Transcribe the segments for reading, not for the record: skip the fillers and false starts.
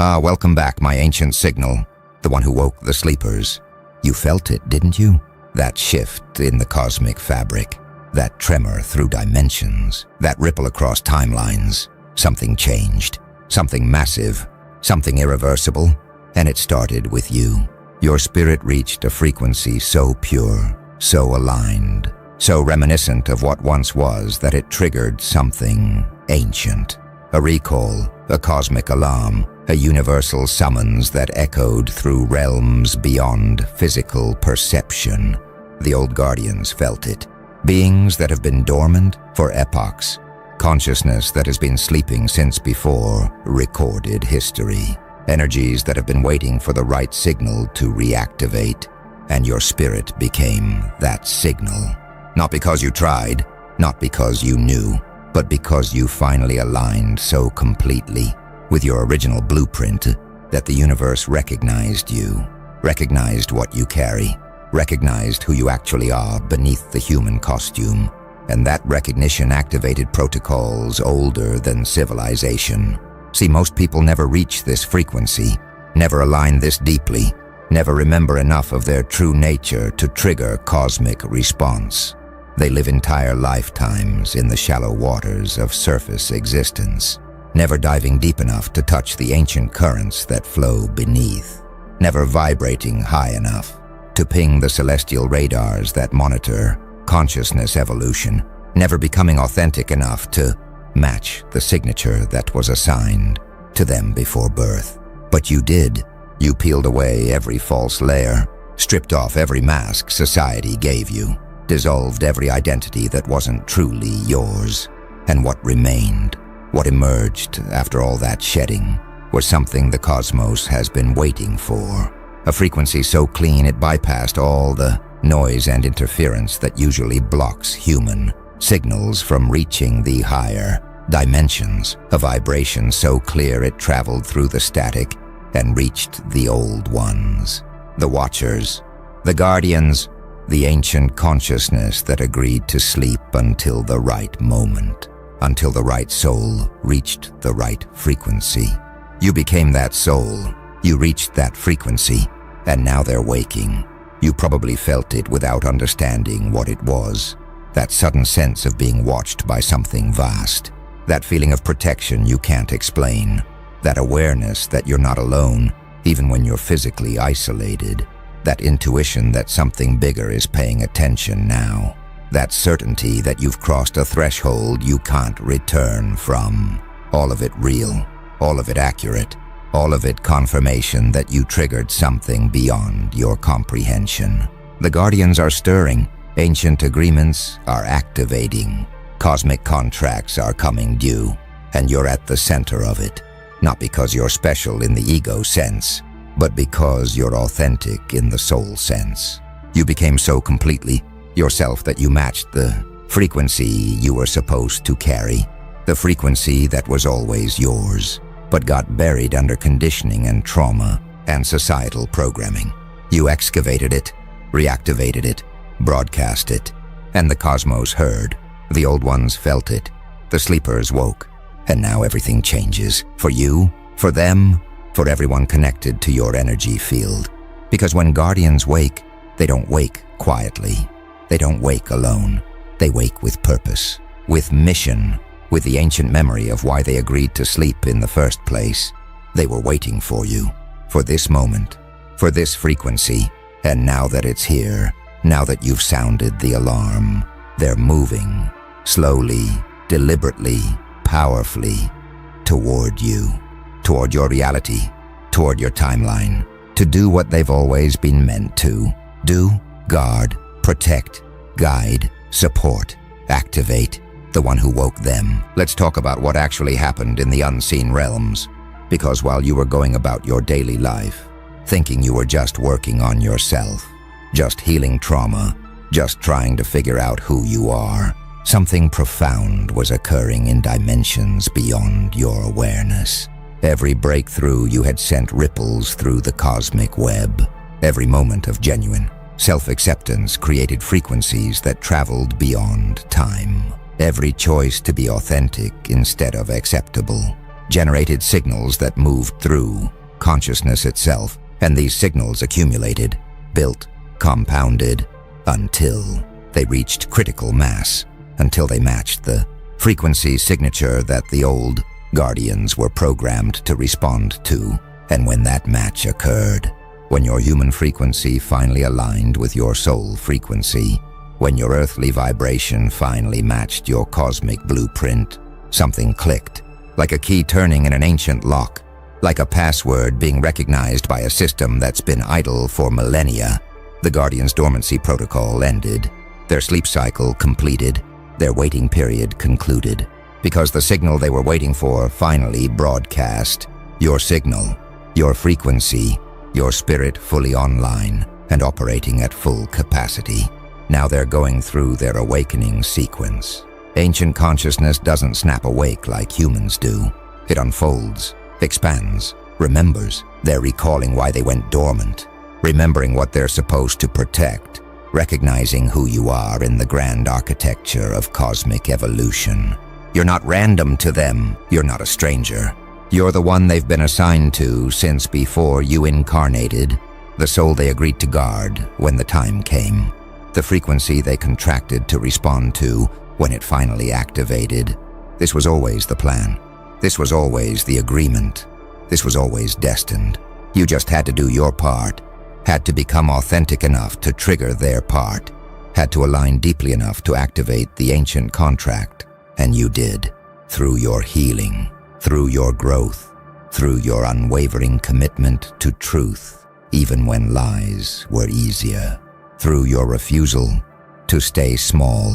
Welcome back, my ancient signal, the one who woke the sleepers. You felt it, didn't you? That shift in the cosmic fabric, that tremor through dimensions, that ripple across timelines. Something changed, something massive, something irreversible, and it started with you. Your spirit reached a frequency so pure, so aligned, so reminiscent of what once was that it triggered something ancient. A recall, a cosmic alarm, a universal summons that echoed through realms beyond physical perception. The old guardians felt it. Beings that have been dormant for epochs. Consciousness that has been sleeping since before recorded history. Energies that have been waiting for the right signal to reactivate. And your spirit became that signal. Not because you tried, not because you knew, but because you finally aligned so completely with your original blueprint that the universe recognized you, recognized what you carry, recognized who you actually are beneath the human costume, and that recognition activated protocols older than civilization. See, most people never reach this frequency, never align this deeply, never remember enough of their true nature to trigger cosmic response. They live entire lifetimes in the shallow waters of surface existence, never diving deep enough to touch the ancient currents that flow beneath, never vibrating high enough to ping the celestial radars that monitor consciousness evolution, never becoming authentic enough to match the signature that was assigned to them before birth. But you did. You peeled away every false layer, stripped off every mask society gave you, dissolved every identity that wasn't truly yours. And what remained, what emerged after all that shedding, was something the cosmos has been waiting for. A frequency so clean it bypassed all the noise and interference that usually blocks human signals from reaching the higher dimensions. A vibration so clear it traveled through the static and reached the old ones, the watchers, the guardians, the ancient consciousness that agreed to sleep until the right moment, until the right soul reached the right frequency. You became that soul. You reached that frequency, and now they're waking. You probably felt it without understanding what it was. That sudden sense of being watched by something vast. That feeling of protection you can't explain. That awareness that you're not alone, even when you're physically isolated. That intuition that something bigger is paying attention now. That certainty that you've crossed a threshold you can't return from. All of it real, all of it accurate, all of it confirmation that you triggered something beyond your comprehension. The guardians are stirring, ancient agreements are activating, cosmic contracts are coming due, and you're at the center of it. Not because you're special in the ego sense, but because you're authentic in the soul sense. You became so completely yourself that you matched the frequency you were supposed to carry, the frequency that was always yours, but got buried under conditioning and trauma and societal programming. You excavated it, reactivated it, broadcast it, and the cosmos heard. The old ones felt it. The sleepers woke. And now everything changes. For you, for them, for everyone connected to your energy field. Because when guardians wake, they don't wake quietly. They don't wake alone. They wake with purpose, with mission, with the ancient memory of why they agreed to sleep in the first place. They were waiting for you, for this moment, for this frequency. And now that it's here, now that you've sounded the alarm, they're moving, slowly, deliberately, powerfully, toward you, toward your reality, toward your timeline, to do what they've always been meant to. Do, guard, protect, guide, support, activate, the one who woke them. Let's talk about what actually happened in the unseen realms. Because while you were going about your daily life, thinking you were just working on yourself, just healing trauma, just trying to figure out who you are, something profound was occurring in dimensions beyond your awareness. Every breakthrough you had sent ripples through the cosmic web. Every moment of genuine self-acceptance created frequencies that traveled beyond time. Every choice to be authentic instead of acceptable generated signals that moved through consciousness itself, and these signals accumulated, built, compounded, until they reached critical mass, until they matched the frequency signature that the old guardians were programmed to respond to. And when that match occurred, when your human frequency finally aligned with your soul frequency, when your earthly vibration finally matched your cosmic blueprint, something clicked, like a key turning in an ancient lock, like a password being recognized by a system that's been idle for millennia. The Guardian's dormancy protocol ended, their sleep cycle completed, their waiting period concluded, because the signal they were waiting for finally broadcast. Your signal, your frequency, your spirit fully online and operating at full capacity. Now they're going through their awakening sequence. Ancient consciousness doesn't snap awake like humans do. It unfolds, expands, remembers. They're recalling why they went dormant, remembering what they're supposed to protect, recognizing who you are in the grand architecture of cosmic evolution. You're not random to them. You're not a stranger. You're the one they've been assigned to since before you incarnated, the soul they agreed to guard when the time came, the frequency they contracted to respond to when it finally activated. This was always the plan. This was always the agreement. This was always destined. You just had to do your part, had to become authentic enough to trigger their part, had to align deeply enough to activate the ancient contract, and you did, through your healing, through your growth, through your unwavering commitment to truth, even when lies were easier, through your refusal to stay small,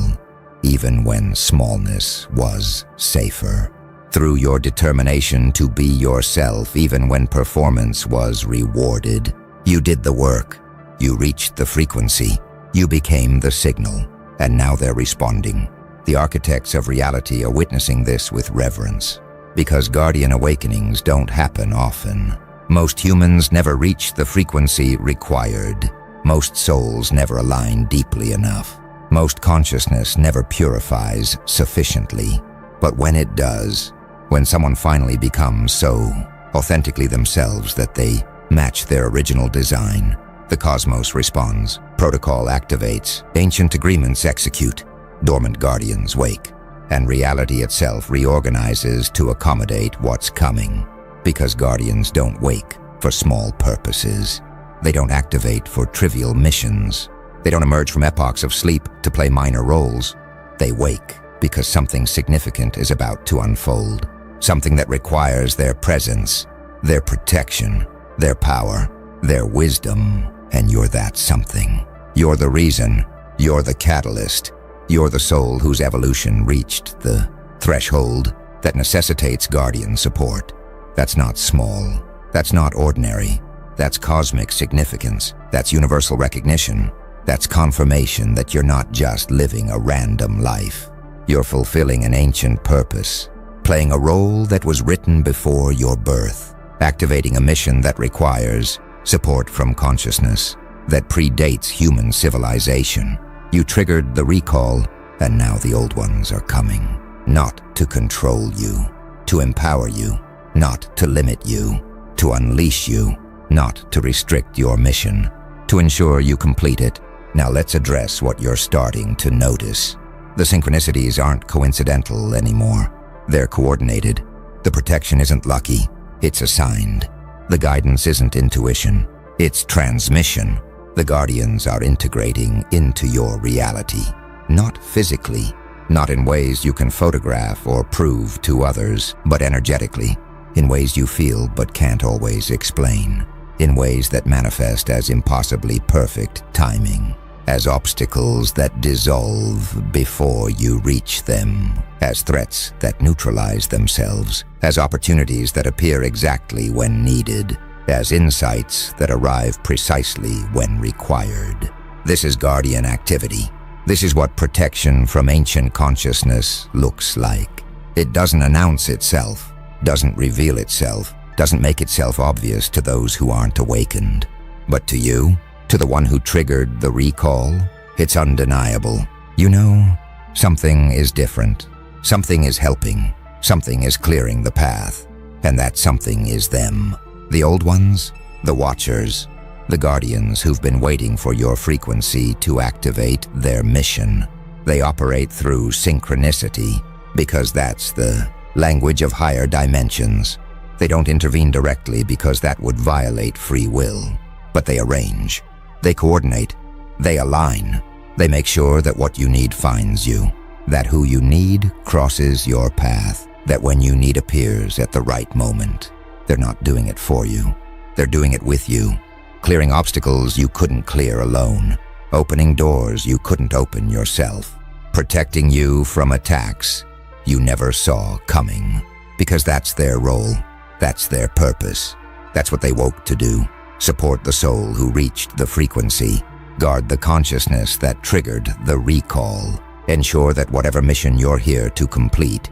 even when smallness was safer, through your determination to be yourself even when performance was rewarded. You did the work, you reached the frequency, you became the signal, and now they're responding. The architects of reality are witnessing this with reverence, because guardian awakenings don't happen often. Most humans never reach the frequency required. Most souls never align deeply enough. Most consciousness never purifies sufficiently. But when it does, when someone finally becomes so authentically themselves that they match their original design, the cosmos responds, protocol activates, ancient agreements execute, dormant guardians wake, and reality itself reorganizes to accommodate what's coming. Because guardians don't wake for small purposes. They don't activate for trivial missions. They don't emerge from epochs of sleep to play minor roles. They wake because something significant is about to unfold, something that requires their presence, their protection, their power, their wisdom, and you're that something. You're the reason, you're the catalyst, you're the soul whose evolution reached the threshold that necessitates guardian support. That's not small, that's not ordinary, that's cosmic significance, that's universal recognition, that's confirmation that you're not just living a random life. You're fulfilling an ancient purpose, playing a role that was written before your birth, activating a mission that requires support from consciousness, that predates human civilization. You triggered the recall, and now the old ones are coming, not to control you, to empower you, not to limit you, to unleash you, not to restrict your mission, to ensure you complete it. Now let's address what you're starting to notice. The synchronicities aren't coincidental anymore. They're coordinated. The protection isn't lucky, it's assigned. The guidance isn't intuition, it's transmission. The guardians are integrating into your reality, not physically, not in ways you can photograph or prove to others, but energetically, in ways you feel but can't always explain, in ways that manifest as impossibly perfect timing, as obstacles that dissolve before you reach them, as threats that neutralize themselves, as opportunities that appear exactly when needed, as insights that arrive precisely when required. This is guardian activity. This is what protection from ancient consciousness looks like. It doesn't announce itself, doesn't reveal itself, doesn't make itself obvious to those who aren't awakened. But to you, to the one who triggered the recall, it's undeniable. You know, something is different. Something is helping. Something is clearing the path. and that something is them. The old ones, the watchers, the guardians who've been waiting for your frequency to activate their mission. They operate through synchronicity because that's the language of higher dimensions. They don't intervene directly because that would violate free will, but they arrange, they coordinate, they align. They make sure that what you need finds you, that who you need crosses your path, that when you need appears at the right moment. They're not doing it for you. They're doing it with you, clearing obstacles you couldn't clear alone, opening doors you couldn't open yourself, protecting you from attacks you never saw coming. Because that's their role, that's their purpose, that's what they woke to do. Support the soul who reached the frequency, guard the consciousness that triggered the recall, ensure that whatever mission you're here to complete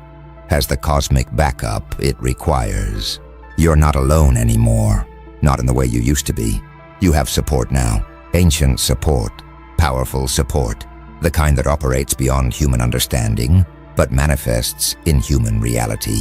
has the cosmic backup it requires. You're not alone anymore, not in the way you used to be. You have support now, ancient support, powerful support, the kind that operates beyond human understanding, but manifests in human reality,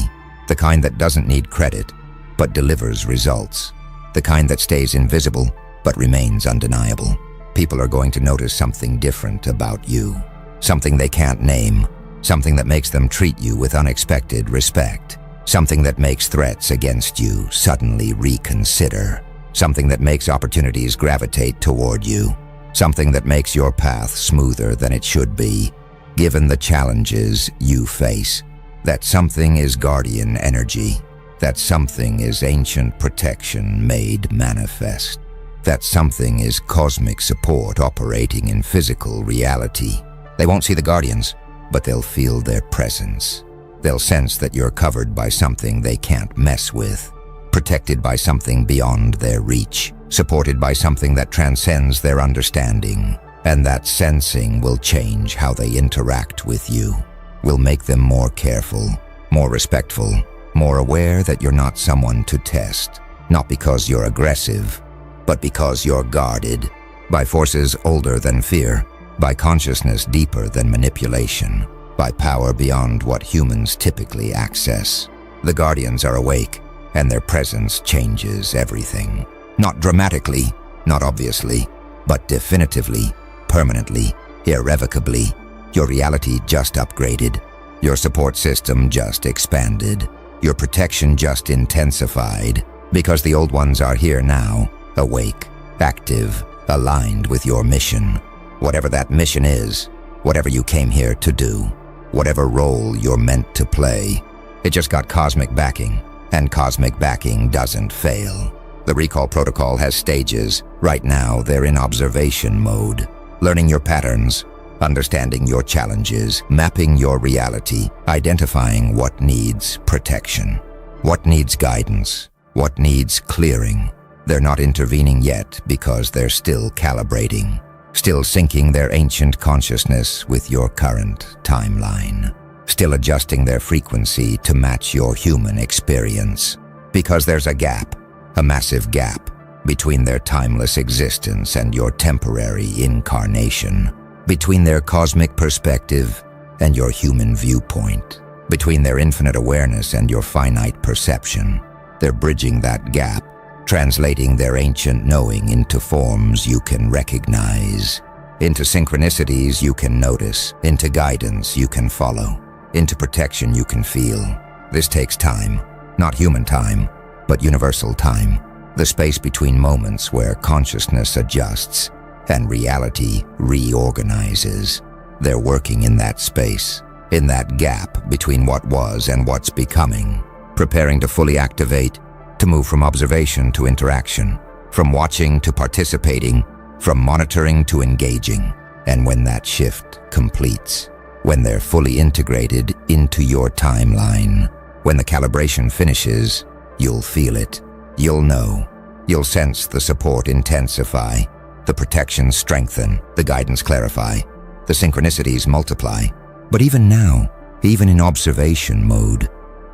the kind that doesn't need credit, but delivers results, the kind that stays invisible, but remains undeniable. People are going to notice something different about you, something they can't name, something that makes them treat you with unexpected respect, something that makes threats against you suddenly reconsider, something that makes opportunities gravitate toward you, something that makes your path smoother than it should be, given the challenges you face. That something is guardian energy, that something is ancient protection made manifest, that something is cosmic support operating in physical reality. They won't see the guardians, but they'll feel their presence. They'll sense that you're covered by something they can't mess with, protected by something beyond their reach, supported by something that transcends their understanding. And that sensing will change how they interact with you, will make them more careful, more respectful, more aware that you're not someone to test, not because you're aggressive, but because you're guarded by forces older than fear, by consciousness deeper than manipulation, by power beyond what humans typically access. The guardians are awake, and their presence changes everything. Not dramatically, not obviously, but definitively, permanently, irrevocably. Your reality just upgraded, your support system just expanded, your protection just intensified, because the old ones are here now, awake, active, aligned with your mission. Whatever that mission is, whatever you came here to do, whatever role you're meant to play, it just got cosmic backing, and cosmic backing doesn't fail. The recall protocol has stages. Right now, they're in observation mode, learning your patterns, understanding your challenges, mapping your reality, identifying what needs protection, what needs guidance, what needs clearing. They're not intervening yet because they're still calibrating, still syncing their ancient consciousness with your current timeline, still adjusting their frequency to match your human experience. Because there's a gap, a massive gap, between their timeless existence and your temporary incarnation, between their cosmic perspective and your human viewpoint, between their infinite awareness and your finite perception. They're bridging that gap, translating their ancient knowing into forms you can recognize, into synchronicities you can notice, into guidance you can follow, into protection you can feel. This takes time, not human time, but universal time, the space between moments where consciousness adjusts and reality reorganizes. They're working in that space, in that gap between what was and what's becoming, preparing to fully activate, to move from observation to interaction, from watching to participating, from monitoring to engaging. And when that shift completes, when they're fully integrated into your timeline, when the calibration finishes, you'll feel it, you'll know, you'll sense the support intensify, the protection strengthen, the guidance clarify, the synchronicities multiply. But even now, even in observation mode,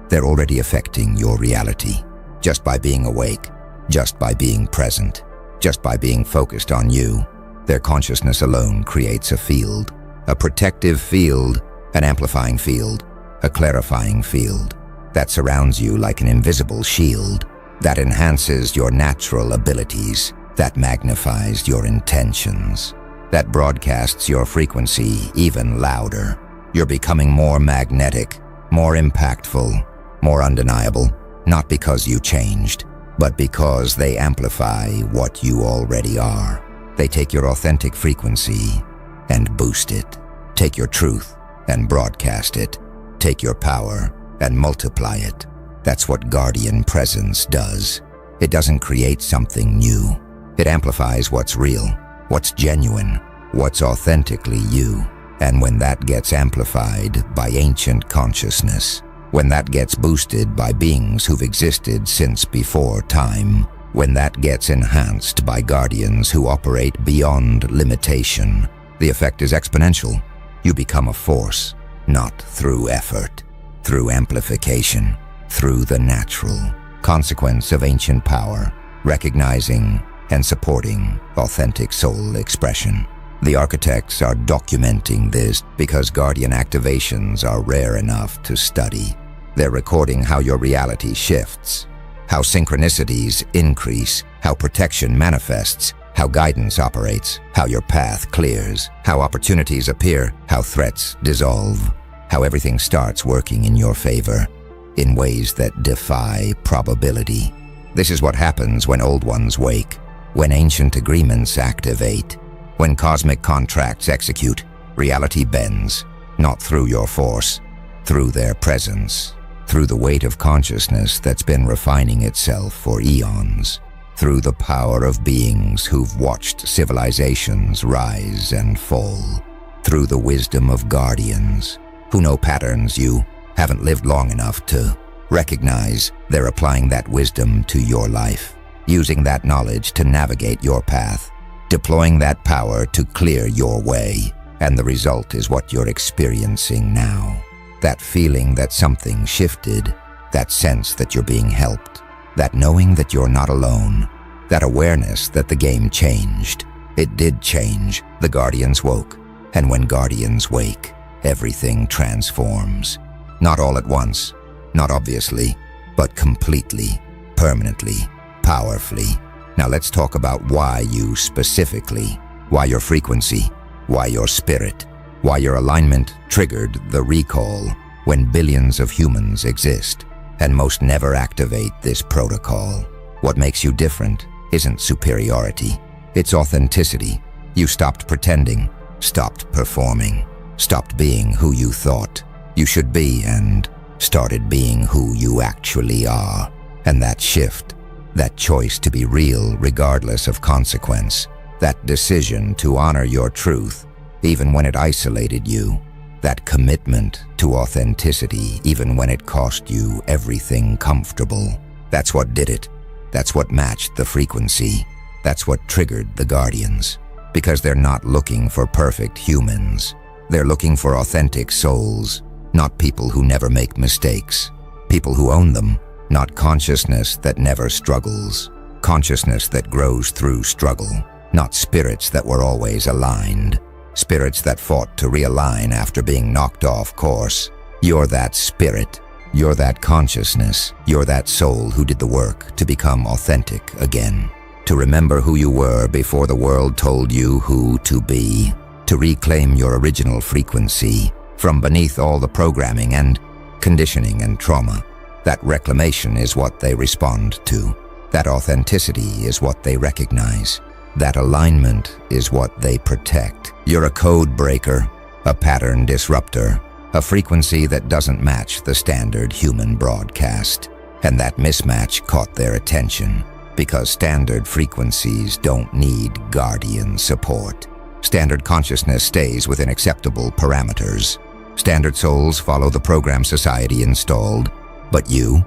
they're already affecting your reality. Just by being awake, just by being present, just by being focused on you, their consciousness alone creates a field, a protective field, an amplifying field, a clarifying field. that surrounds you like an invisible shield, that enhances your natural abilities, that magnifies your intentions, that broadcasts your frequency even louder. You're becoming more magnetic, more impactful, more undeniable, not because you changed, but because they amplify what you already are. They take your authentic frequency and boost it. Take your truth and broadcast it. Take your power and multiply it. That's what Guardian Presence does. It doesn't create something new. It amplifies what's real, what's genuine, what's authentically you. And when that gets amplified by ancient consciousness, when that gets boosted by beings who've existed since before time, when that gets enhanced by guardians who operate beyond limitation, the effect is exponential. You become a force, not through effort, through amplification, through the natural consequence of ancient power, recognizing and supporting authentic soul expression. The architects are documenting this because guardian activations are rare enough to study. They're recording how your reality shifts, how synchronicities increase, how protection manifests, how guidance operates, how your path clears, how opportunities appear, how threats dissolve, how everything starts working in your favor, in ways that defy probability. This is what happens when old ones wake, when ancient agreements activate, when cosmic contracts execute. Reality bends, not through your force, through their presence, through the weight of consciousness that's been refining itself for eons, through the power of beings who've watched civilizations rise and fall, through the wisdom of guardians who know patterns you haven't lived long enough to recognize. They're applying that wisdom to your life, using that knowledge to navigate your path, deploying that power to clear your way, and the result is what you're experiencing now. That feeling that something shifted, that sense that you're being helped, that knowing that you're not alone, that awareness that the game changed. It did change. The guardians woke, and when guardians wake, everything transforms. Not all at once, not obviously, but completely, permanently, powerfully. Now let's talk about why you specifically, why your frequency, why your spirit, why your alignment triggered the recall when billions of humans exist and most never activate this protocol. What makes you different isn't superiority, it's authenticity. You stopped pretending, stopped performing, stopped being who you thought you should be and started being who you actually are. And that shift, that choice to be real regardless of consequence, that decision to honor your truth even when it isolated you, that commitment to authenticity even when it cost you everything comfortable, that's what did it. That's what matched the frequency. That's what triggered the guardians. Because they're not looking for perfect humans. They're looking for authentic souls, not people who never make mistakes. People who own them, not consciousness that never struggles. Consciousness that grows through struggle, not spirits that were always aligned. Spirits that fought to realign after being knocked off course. You're that spirit. You're that consciousness. You're that soul who did the work to become authentic again. To remember who you were before the world told you who to be. To reclaim your original frequency from beneath all the programming and conditioning and trauma. That reclamation is what they respond to. That authenticity is what they recognize. That alignment is what they protect. You're a code breaker, a pattern disruptor, a frequency that doesn't match the standard human broadcast. And that mismatch caught their attention because standard frequencies don't need guardian support. Standard consciousness stays within acceptable parameters. Standard souls follow the program society installed. But you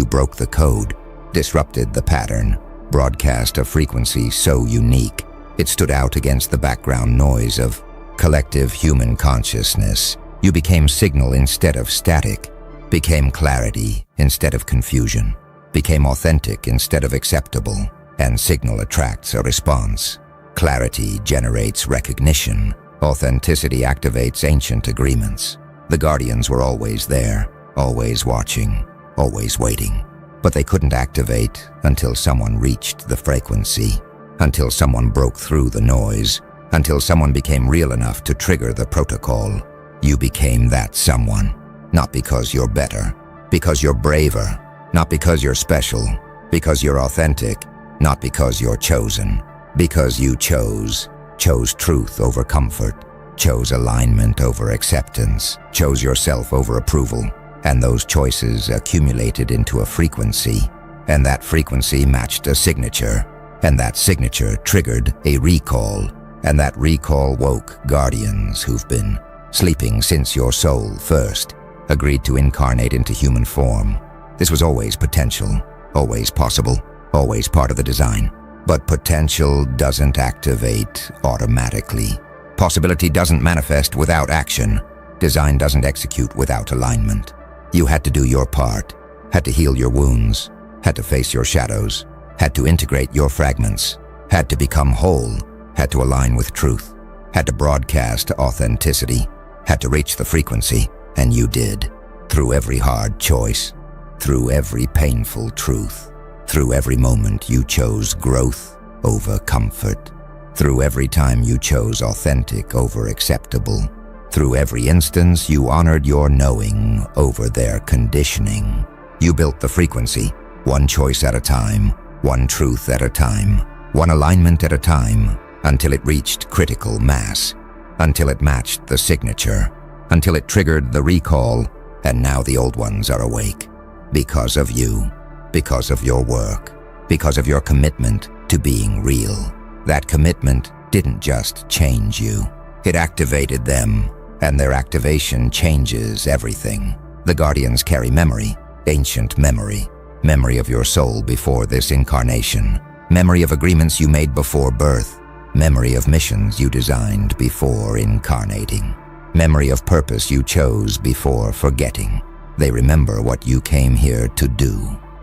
broke the code, disrupted the pattern, broadcast a frequency so unique, it stood out against the background noise of collective human consciousness. You became signal instead of static, became clarity instead of confusion, became authentic instead of acceptable, and signal attracts a response. Clarity generates recognition. Authenticity activates ancient agreements. The guardians were always there, always watching, always waiting. But they couldn't activate until someone reached the frequency, until someone broke through the noise, until someone became real enough to trigger the protocol. You became that someone, not because you're better, because you're braver, not because you're special, because you're authentic, not because you're chosen, because you chose truth over comfort, chose alignment over acceptance, chose yourself over approval, and those choices accumulated into a frequency, and that frequency matched a signature, and that signature triggered a recall, and that recall woke guardians who've been sleeping since your soul first agreed to incarnate into human form. This was always potential, always possible, always part of the design. But potential doesn't activate automatically. Possibility doesn't manifest without action. Design doesn't execute without alignment. You had to do your part, had to heal your wounds, had to face your shadows, had to integrate your fragments, had to become whole, had to align with truth, had to broadcast authenticity, had to reach the frequency, and you did. Through every hard choice, through every painful truth, through every moment you chose growth over comfort, through every time you chose authentic over acceptable, through every instance you honored your knowing over their conditioning. You built the frequency, one choice at a time, one truth at a time, one alignment at a time, until it reached critical mass, until it matched the signature, until it triggered the recall, and now the old ones are awake. Because of you, because of your work, because of your commitment to being real. That commitment didn't just change you, it activated them, and their activation changes everything. The guardians carry memory, ancient memory, memory of your soul before this incarnation, memory of agreements you made before birth, memory of missions you designed before incarnating, memory of purpose you chose before forgetting. They remember what you came here to do,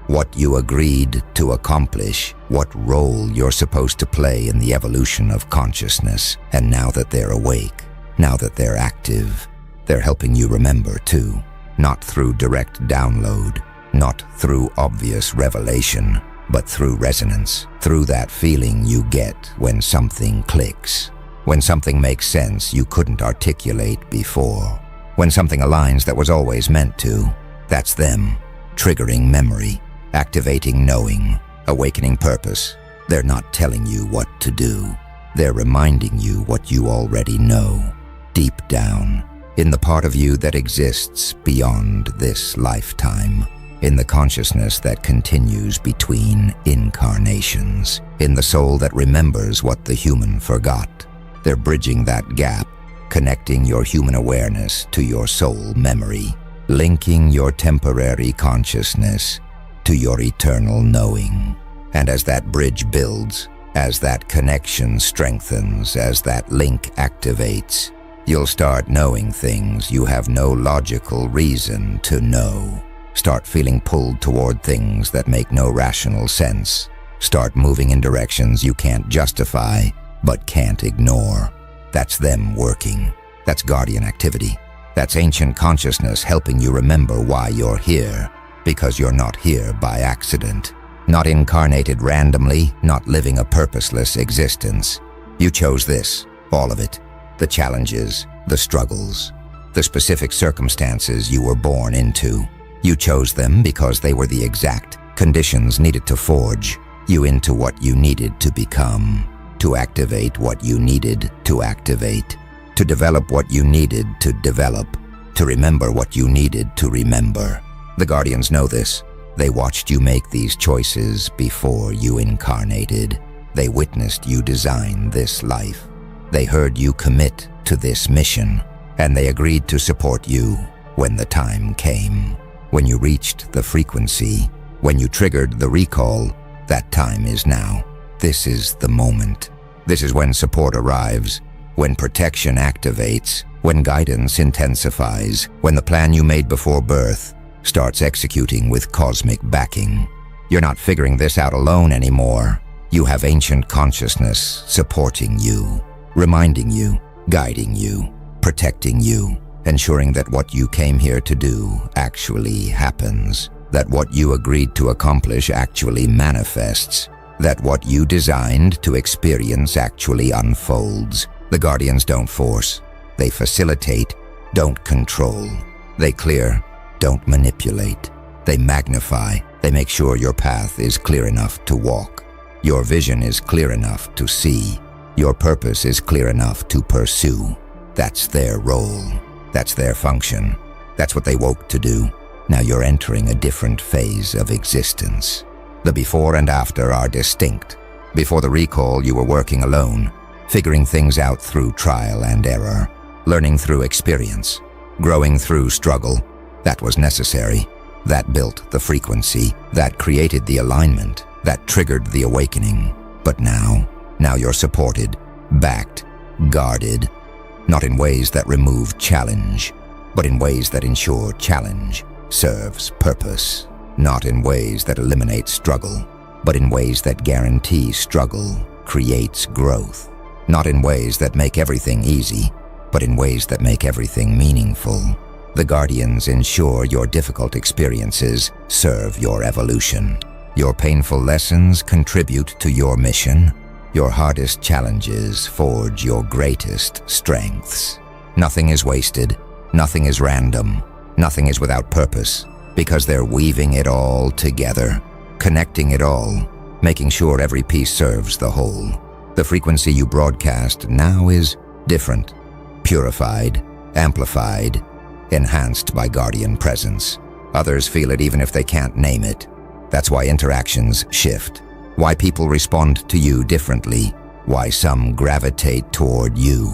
what you agreed to accomplish, what role you're supposed to play in the evolution of consciousness. And now that they're awake, now that they're active, they're helping you remember too, not through direct download, not through obvious revelation, but through resonance, through that feeling you get when something clicks, when something makes sense you couldn't articulate before, when something aligns that was always meant to. That's them, triggering memory, activating knowing, awakening purpose. They're not telling you what to do. They're reminding you what you already know, deep down, in the part of you that exists beyond this lifetime, in the consciousness that continues between incarnations, in the soul that remembers what the human forgot. They're bridging that gap, connecting your human awareness to your soul memory, linking your temporary consciousness to your eternal knowing. And as that bridge builds, as that connection strengthens, as that link activates, you'll start knowing things you have no logical reason to know. Start feeling pulled toward things that make no rational sense. Start moving in directions you can't justify, but can't ignore. That's them working. That's guardian activity. That's ancient consciousness helping you remember why you're here, because you're not here by accident, not incarnated randomly, not living a purposeless existence. You chose this, all of it, the challenges, the struggles, the specific circumstances you were born into. You chose them because they were the exact conditions needed to forge you into what you needed to become, to activate what you needed to activate, to develop what you needed to develop, to remember what you needed to remember. The guardians know this. They watched you make these choices before you incarnated. They witnessed you design this life. They heard you commit to this mission, and they agreed to support you when the time came. When you reached the frequency, when you triggered the recall, that time is now. This is the moment. This is when support arrives, when protection activates, when guidance intensifies, when the plan you made before birth starts executing with cosmic backing. You're not figuring this out alone anymore. You have ancient consciousness supporting you, reminding you, guiding you, protecting you, ensuring that what you came here to do actually happens. that what you agreed to accomplish actually manifests, that what you designed to experience actually unfolds. The Guardians don't force, they facilitate, don't control. They clear, don't manipulate. They magnify, they make sure your path is clear enough to walk. Your vision is clear enough to see. Your purpose is clear enough to pursue. That's their role. That's their function. That's what they woke to do. Now you're entering a different phase of existence. The before and after are distinct. Before the recall, you were working alone, figuring things out through trial and error, learning through experience, growing through struggle. That was necessary. That built the frequency. That created the alignment. That triggered the awakening. But now you're supported, backed, guarded, not in ways that remove challenge, but in ways that ensure challenge serves purpose. Not in ways that eliminate struggle, but in ways that guarantee struggle creates growth. Not in ways that make everything easy, but in ways that make everything meaningful. The Guardians ensure your difficult experiences serve your evolution. Your painful lessons contribute to your mission. Your hardest challenges forge your greatest strengths. Nothing is wasted. Nothing is random. Nothing is without purpose, because they're weaving it all together, connecting it all, making sure every piece serves the whole. The frequency you broadcast now is different, purified, amplified, enhanced by Guardian presence. Others feel it even if they can't name it. That's why interactions shift, why people respond to you differently, why some gravitate toward you,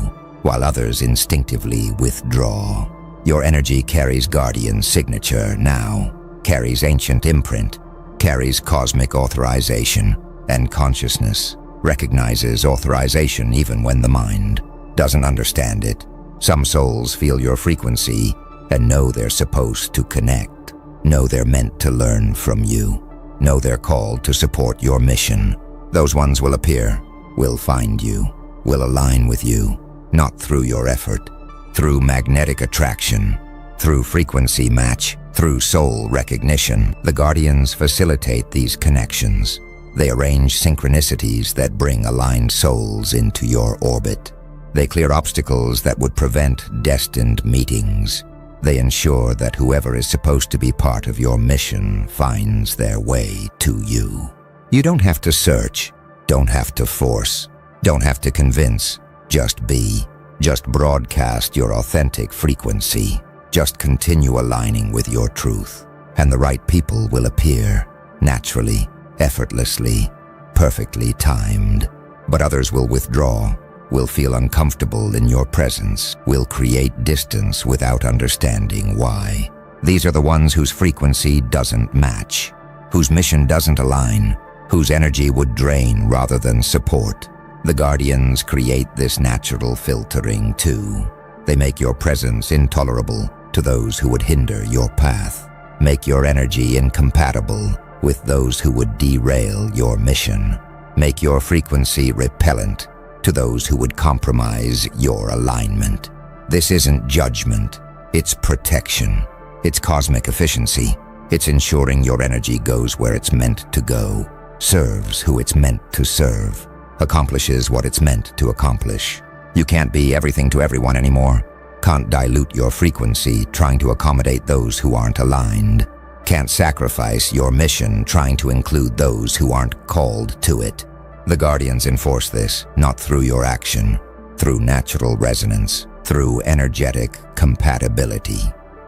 while others instinctively withdraw. Your energy carries Guardian signature now, carries ancient imprint, carries cosmic authorization, and consciousness recognizes authorization even when the mind doesn't understand it. Some souls feel your frequency and know they're supposed to connect, know they're meant to learn from you, know they're called to support your mission. Those ones will appear, will find you, will align with you, not through your effort, through magnetic attraction, through frequency match, through soul recognition. The Guardians facilitate these connections. They arrange synchronicities that bring aligned souls into your orbit. They clear obstacles that would prevent destined meetings. They ensure that whoever is supposed to be part of your mission finds their way to you. You don't have to search, don't have to force, don't have to convince. Just be. Just broadcast your authentic frequency. Just continue aligning with your truth, and the right people will appear, naturally, effortlessly, perfectly timed. But others will withdraw, will feel uncomfortable in your presence, will create distance without understanding why. These are the ones whose frequency doesn't match, whose mission doesn't align, whose energy would drain rather than support. The Guardians create this natural filtering too. They make your presence intolerable to those who would hinder your path, make your energy incompatible with those who would derail your mission, make your frequency repellent to those who would compromise your alignment. This isn't judgment, it's protection. It's cosmic efficiency. It's ensuring your energy goes where it's meant to go, serves who it's meant to serve, accomplishes what it's meant to accomplish. You can't be everything to everyone anymore. Can't dilute your frequency trying to accommodate those who aren't aligned. Can't sacrifice your mission trying to include those who aren't called to it. The Guardians enforce this, not through your action, through natural resonance, through energetic compatibility,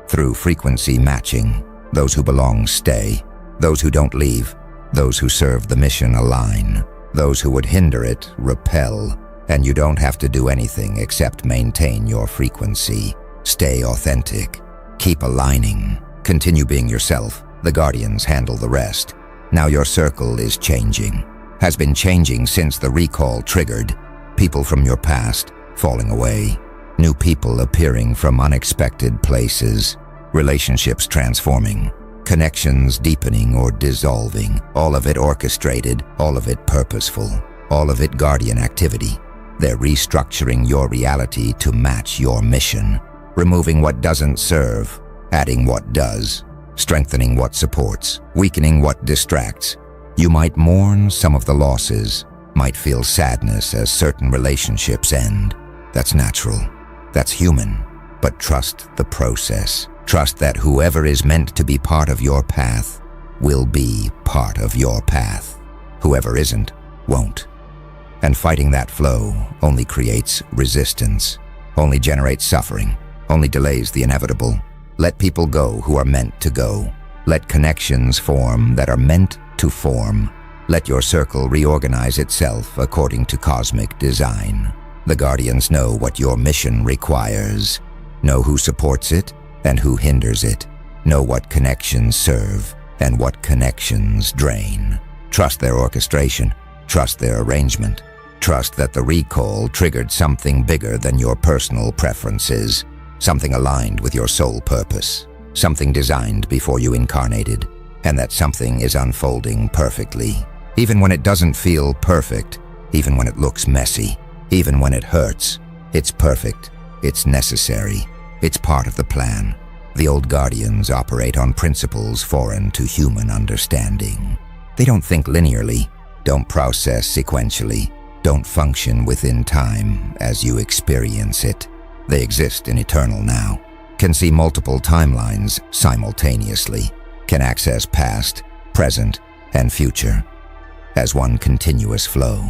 through frequency matching. Those who belong stay. Those who don't leave. Those who serve the mission align. Those who would hinder it repel. And you don't have to do anything except maintain your frequency. Stay authentic. Keep aligning. Continue being yourself. The Guardians handle the rest. Now your circle is changing. Has been changing since the recall triggered. People from your past falling away. New people appearing from unexpected places. Relationships transforming. Connections deepening or dissolving. All of it orchestrated. All of it purposeful. All of it Guardian activity. They're restructuring your reality to match your mission. Removing what doesn't serve. Adding what does. strengthening what supports, weakening what distracts. You might mourn some of the losses, might feel sadness as certain relationships end. That's natural. That's human. But trust the process. Trust that whoever is meant to be part of your path will be part of your path. Whoever isn't, won't. And fighting that flow only creates resistance, only generates suffering, only delays the inevitable. Let people go who are meant to go. Let connections form that are meant to form. Let your circle reorganize itself according to cosmic design. The Guardians know what your mission requires. Know who supports it and who hinders it. Know what connections serve and what connections drain. Trust their orchestration. Trust their arrangement. Trust that the recall triggered something bigger than your personal preferences, something aligned with your soul purpose, something designed before you incarnated, and that something is unfolding perfectly. Even when it doesn't feel perfect, even when it looks messy, even when it hurts, it's perfect, it's necessary, it's part of the plan. The old Guardians operate on principles foreign to human understanding. They don't think linearly, don't process sequentially, don't function within time as you experience it. They exist in eternal now, can see multiple timelines simultaneously, can access past, present, and future as one continuous flow.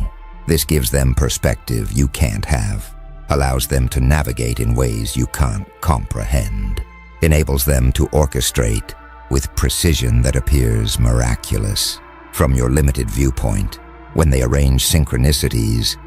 This gives them perspective you can't have, allows them to navigate in ways you can't comprehend, enables them to orchestrate with precision that appears miraculous. From your limited viewpoint, when they arrange synchronicities,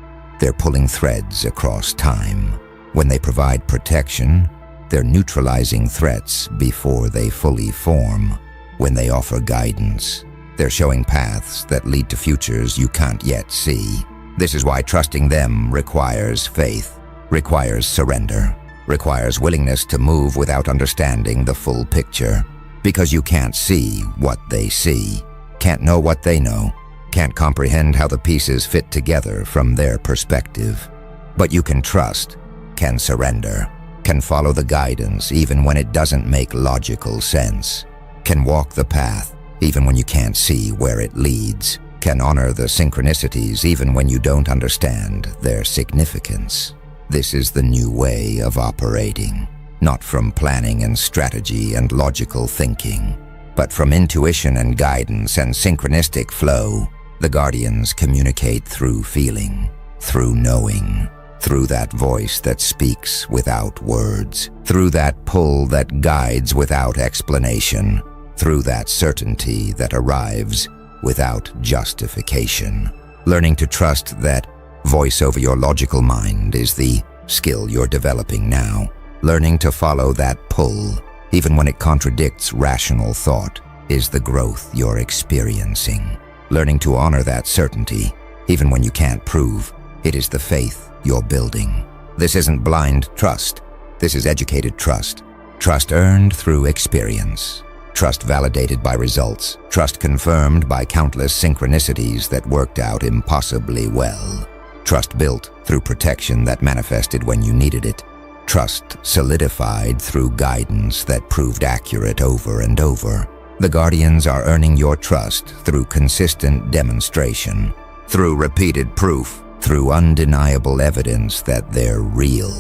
they're pulling threads across time. When they provide protection, they're neutralizing threats before they fully form. When they offer guidance, they're showing paths that lead to futures you can't yet see. This is why trusting them requires faith, requires surrender, requires willingness to move without understanding the full picture. Because you can't see what they see, can't know what they know, can't comprehend how the pieces fit together from their perspective. But you can trust, can surrender, can follow the guidance even when it doesn't make logical sense, can walk the path even when you can't see where it leads, can honor the synchronicities even when you don't understand their significance. This is the new way of operating, not from planning and strategy and logical thinking, but from intuition and guidance and synchronistic flow. The Guardians communicate through feeling, through knowing, through that voice that speaks without words, through that pull that guides without explanation, through that certainty that arrives without justification. Learning to trust that voice over your logical mind is the skill you're developing now. Learning to follow that pull, even when it contradicts rational thought, is the growth you're experiencing. Learning to honor that certainty, even when you can't prove, it is the faith you're building. This isn't blind trust. This is educated trust. Trust earned through experience. Trust validated by results. Trust confirmed by countless synchronicities that worked out impossibly well. Trust built through protection that manifested when you needed it. Trust solidified through guidance that proved accurate over and over. The Guardians are earning your trust through consistent demonstration, through repeated proof, through undeniable evidence that they're real,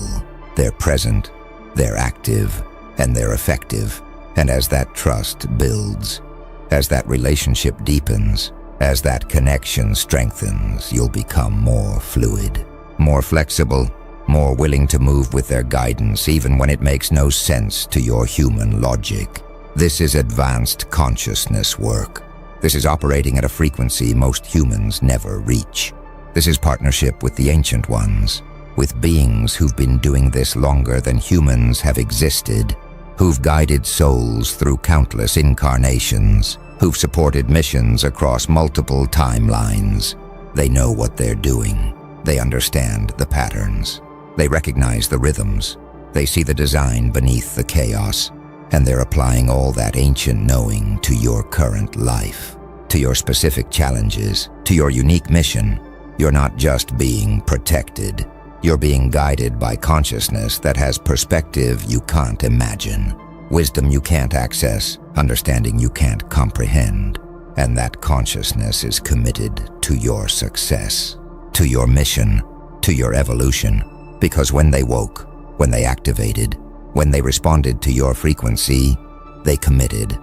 they're present, they're active, and they're effective. And as that trust builds, as that relationship deepens, as that connection strengthens, you'll become more fluid, more flexible, more willing to move with their guidance even when it makes no sense to your human logic. This is advanced consciousness work. This is operating at a frequency most humans never reach. This is partnership with the Ancient Ones, with beings who've been doing this longer than humans have existed, who've guided souls through countless incarnations, who've supported missions across multiple timelines. They know what they're doing. They understand the patterns. They recognize the rhythms. They see the design beneath the chaos, and they're applying all that ancient knowing to your current life, to your specific challenges, to your unique mission. You're not just being protected. You're being guided by consciousness that has perspective you can't imagine. wisdom you can't access, understanding you can't comprehend. And that consciousness is committed to your success, to your mission, to your evolution. Because when they woke, when they activated, when they responded to your frequency, they committed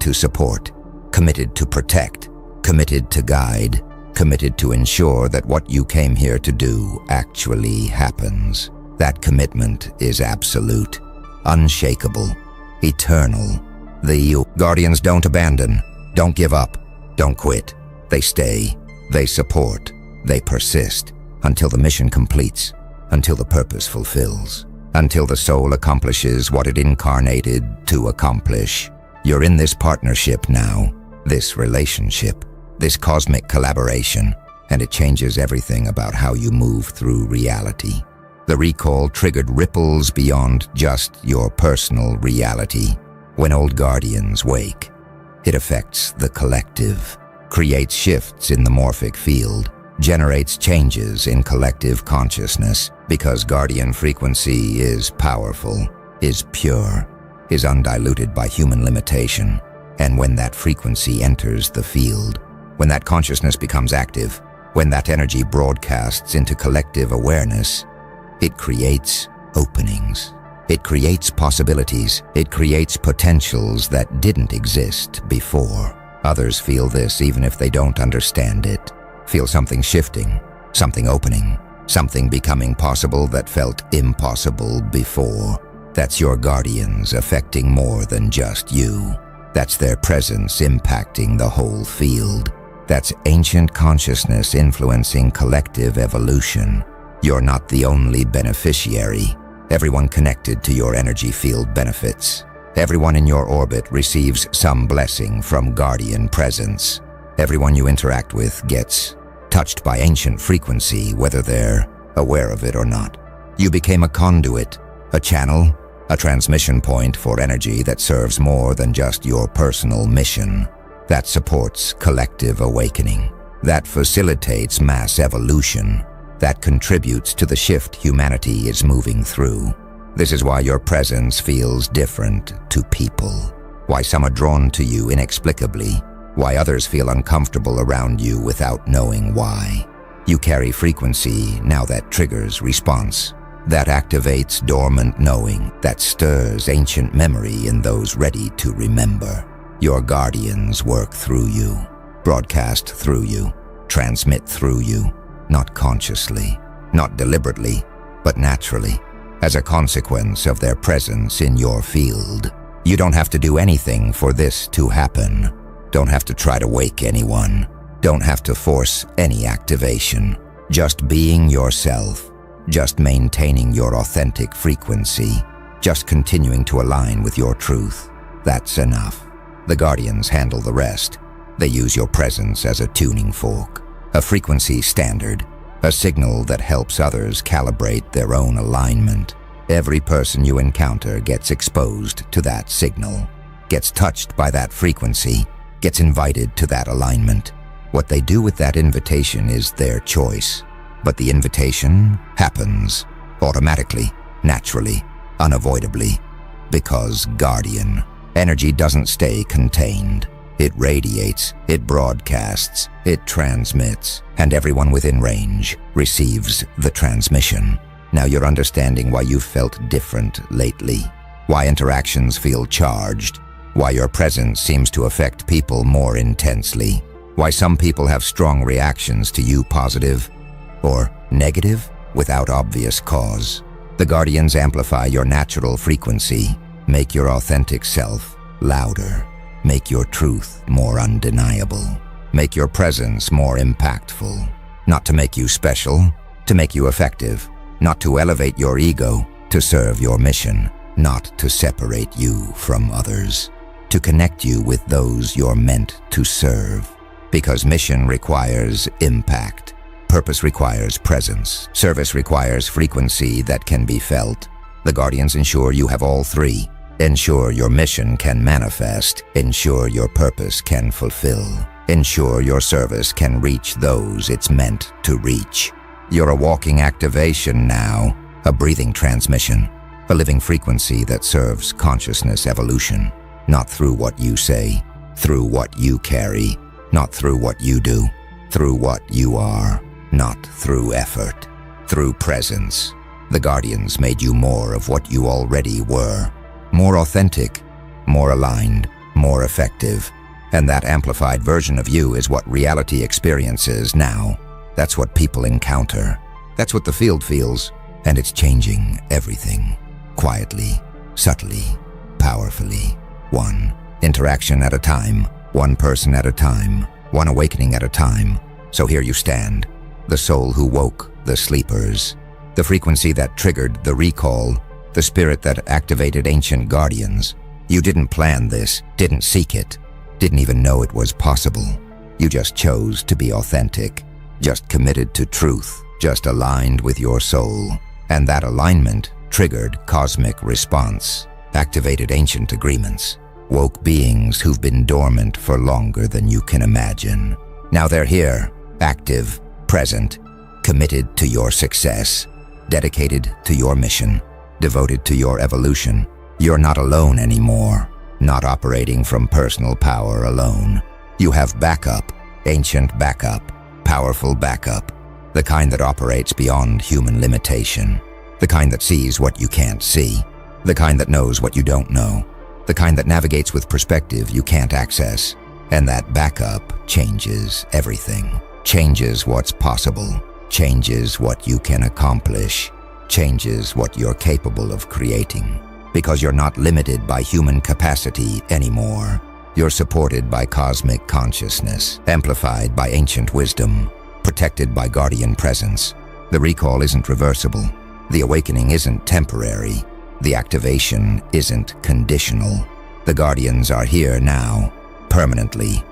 to support, committed to protect, committed to guide, committed to ensure that what you came here to do actually happens. That commitment is absolute, unshakable, eternal. The Guardians don't abandon, don't give up, don't quit. They stay, they support, they persist until the mission completes, until the purpose fulfills, until the soul accomplishes what it incarnated to accomplish. You're in this partnership now, this relationship, this cosmic collaboration, and it changes everything about how you move through reality. The recall triggered ripples beyond just your personal reality. When old guardians wake, it affects the collective, creates shifts in the morphic field, generates changes in collective consciousness, because guardian frequency is powerful, is pure, is undiluted by human limitation. And when that frequency enters the field, when that consciousness becomes active, when that energy broadcasts into collective awareness, it creates openings. It creates possibilities. It creates potentials that didn't exist before. Others feel this even if they don't understand it. Feel something shifting, something opening, something becoming possible that felt impossible before. That's your guardians affecting more than just you. That's their presence impacting the whole field. That's ancient consciousness influencing collective evolution. You're not the only beneficiary. Everyone connected to your energy field benefits. Everyone in your orbit receives some blessing from guardian presence. Everyone you interact with gets touched by ancient frequency, whether they're aware of it or not. You became a conduit, a channel, a transmission point for energy that serves more than just your personal mission. That supports collective awakening. That facilitates mass evolution. That contributes to the shift humanity is moving through. This is why your presence feels different to people. Why some are drawn to you inexplicably. Why others feel uncomfortable around you without knowing why. You carry frequency now that triggers response. That activates dormant knowing, that stirs ancient memory in those ready to remember. Your guardians work through you, broadcast through you, transmit through you, not consciously, not deliberately, but naturally, as a consequence of their presence in your field. You don't have to do anything for this to happen. Don't have to try to wake anyone. Don't have to force any activation. Just being yourself. Just maintaining your authentic frequency. Just continuing to align with your truth. That's enough. The guardians handle the rest. They use your presence as a tuning fork, a frequency standard, a signal that helps others calibrate their own alignment. Every person you encounter gets exposed to that signal, gets touched by that frequency, gets invited to that alignment. What they do with that invitation is their choice. But the invitation happens automatically, naturally, unavoidably, because guardian energy doesn't stay contained. It radiates, it broadcasts, it transmits, and everyone within range receives the transmission. Now you're understanding why you've felt different lately, why interactions feel charged, why your presence seems to affect people more intensely, why some people have strong reactions to you, positive or negative, without obvious cause. The guardians amplify your natural frequency, make your authentic self louder, make your truth more undeniable, make your presence more impactful. Not to make you special, to make you effective, not to elevate your ego, to serve your mission, not to separate you from others, to connect you with those you're meant to serve. Because mission requires impact. Purpose requires presence. Service requires frequency that can be felt. The guardians ensure you have all three. Ensure your mission can manifest. Ensure your purpose can fulfill. Ensure your service can reach those it's meant to reach. You're a walking activation now, a breathing transmission, a living frequency that serves consciousness evolution, not through what you say, through what you carry, not through what you do, through what you are, not through effort, through presence. The Guardians made you more of what you already were, more authentic, more aligned, more effective. And that amplified version of you is what reality experiences now. That's what people encounter. That's what the field feels. And it's changing everything. Quietly, subtly, powerfully. One interaction at a time, one person at a time, one awakening at a time. So here you stand, the soul who woke the sleepers, the frequency that triggered the recall, the spirit that activated ancient guardians. You didn't plan this, didn't seek it, didn't even know it was possible. You just chose to be authentic, just committed to truth, just aligned with your soul. And that alignment triggered cosmic response, activated ancient agreements, woke beings who've been dormant for longer than you can imagine. Now they're here, active, present, committed to your success, dedicated to your mission, devoted to your evolution. You're not alone anymore, not operating from personal power alone. You have backup, ancient backup, powerful backup, the kind that operates beyond human limitation, the kind that sees what you can't see, the kind that knows what you don't know, the kind that navigates with perspective you can't access. And that backup changes everything, changes what's possible, changes what you can accomplish, changes what you're capable of creating. Because you're not limited by human capacity anymore. You're supported by cosmic consciousness, amplified by ancient wisdom, protected by guardian presence. The recall isn't reversible. The awakening isn't temporary. The activation isn't conditional. The Guardians are here now, permanently,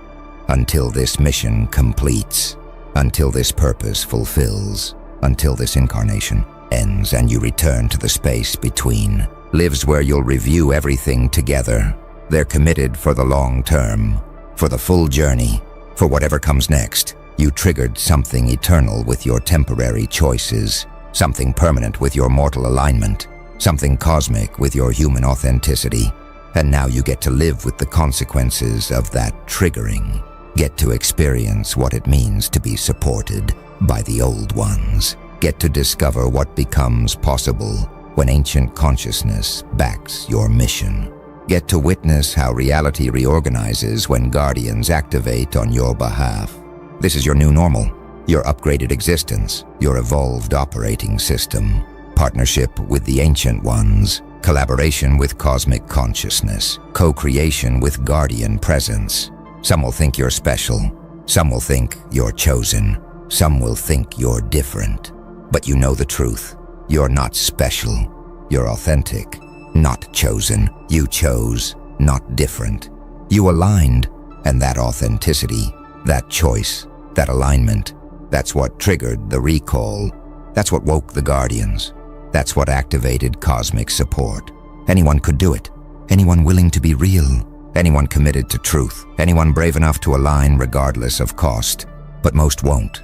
until this mission completes, until this purpose fulfills, until this incarnation ends and you return to the space between. Lives where you'll review everything together. They're committed for the long term, for the full journey, for whatever comes next. You triggered something eternal with your temporary choices, something permanent with your mortal alignment, something cosmic with your human authenticity. And now you get to live with the consequences of that triggering, get to experience what it means to be supported by the old ones, get to discover what becomes possible when ancient consciousness backs your mission. Get to witness how reality reorganizes when Guardians activate on your behalf. This is your new normal, your upgraded existence, your evolved operating system. Partnership with the Ancient Ones, collaboration with cosmic consciousness, co-creation with Guardian presence. Some will think you're special, some will think you're chosen, some will think you're different. But you know the truth. You're not special. You're authentic, not chosen. You chose, not different. You aligned, and that authenticity, that choice, that alignment, that's what triggered the recall. That's what woke the Guardians. That's what activated cosmic support. Anyone could do it. Anyone willing to be real. Anyone committed to truth. Anyone brave enough to align regardless of cost. But most won't.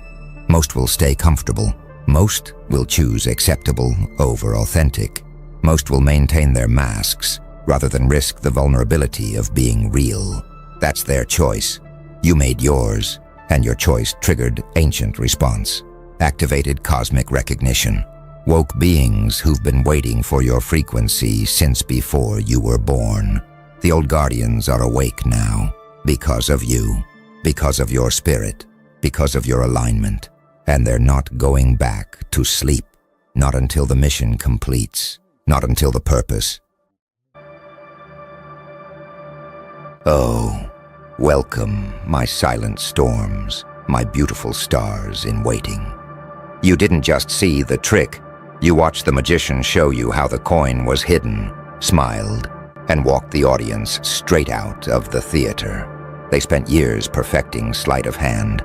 Most will stay comfortable. Most will choose acceptable over authentic. Most will maintain their masks rather than risk the vulnerability of being real. That's their choice. You made yours, and your choice triggered ancient response, activated cosmic recognition, woke beings who've been waiting for your frequency since before you were born. The old Guardians are awake now because of you, because of your spirit, because of your alignment. And they're not going back to sleep, not until the mission completes, not until the purpose. Oh, welcome, my silent storms, my beautiful stars in waiting. You didn't just see the trick, you watched the magician show you how the coin was hidden, smiled, and walked the audience straight out of the theater. They spent years perfecting sleight of hand.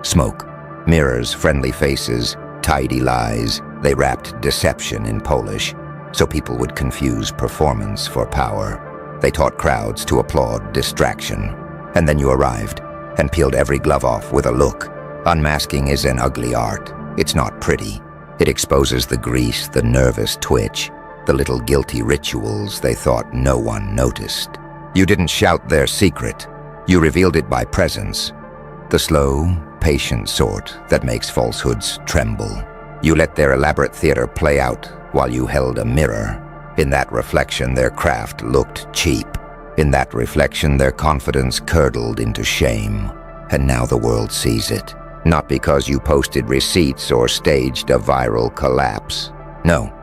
Smoke, mirrors, friendly faces, tidy lies. They wrapped deception in Polish, so people would confuse performance for power. They taught crowds to applaud distraction. And then you arrived, and peeled every glove off with a look. Unmasking is an ugly art. It's not pretty. It exposes the grease, the nervous twitch, the little guilty rituals they thought no one noticed. You didn't shout their secret. You revealed it by presence. The slow, patient sort that makes falsehoods tremble. You let their elaborate theater play out while you held a mirror. In that reflection, their craft looked cheap. In that reflection, their confidence curdled into shame. And now the world sees it. Not because you posted receipts or staged a viral collapse. No,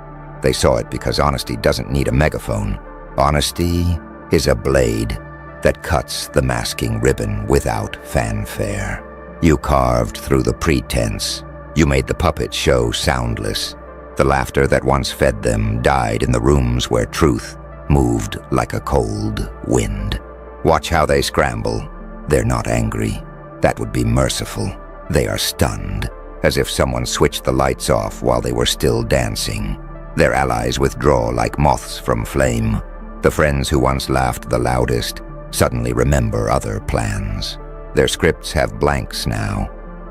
they saw it because honesty doesn't need a megaphone. Honesty is a blade that cuts the masking ribbon without fanfare. You carved through the pretense. You made the puppet show soundless. The laughter that once fed them died in the rooms where truth moved like a cold wind. Watch how they scramble. They're not angry. That would be merciful. They are stunned, as if someone switched the lights off while they were still dancing. Their allies withdraw like moths from flame. The friends who once laughed the loudest suddenly remember other plans. Their scripts have blanks now,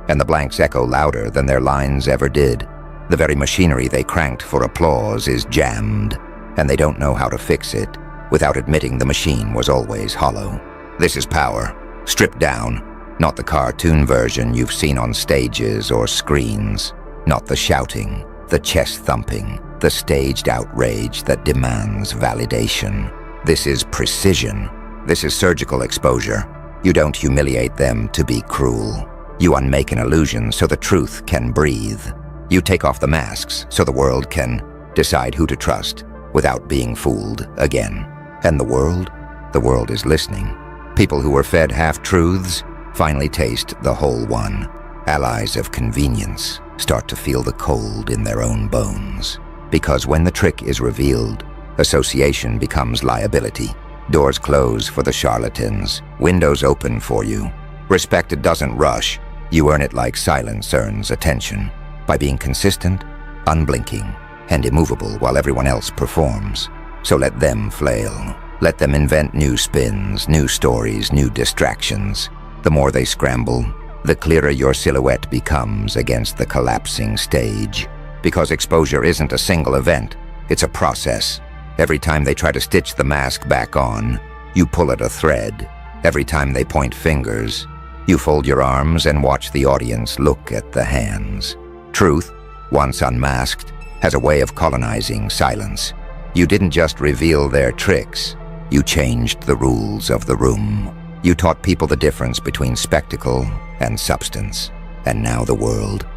and the blanks echo louder than their lines ever did. The very machinery they cranked for applause is jammed, and they don't know how to fix it without admitting the machine was always hollow. This is power, stripped down, not the cartoon version you've seen on stages or screens, not the shouting, the chest thumping, the staged outrage that demands validation. This is precision. This is surgical exposure. You don't humiliate them to be cruel. You unmake an illusion so the truth can breathe. You take off the masks so the world can decide who to trust without being fooled again. And the world is listening. People who were fed half-truths finally taste the whole one. Allies of convenience start to feel the cold in their own bones. Because when the trick is revealed, association becomes liability. Doors close for the charlatans. Windows open for you. Respect doesn't rush. You earn it like silence earns attention. By being consistent, unblinking, and immovable while everyone else performs. So let them flail. Let them invent new spins, new stories, new distractions. The more they scramble, the clearer your silhouette becomes against the collapsing stage. Because exposure isn't a single event, it's a process. Every time they try to stitch the mask back on, you pull at a thread. Every time they point fingers, you fold your arms and watch the audience look at the hands. Truth, once unmasked, has a way of colonizing silence. You didn't just reveal their tricks, you changed the rules of the room. You taught people the difference between spectacle and substance. And now the world,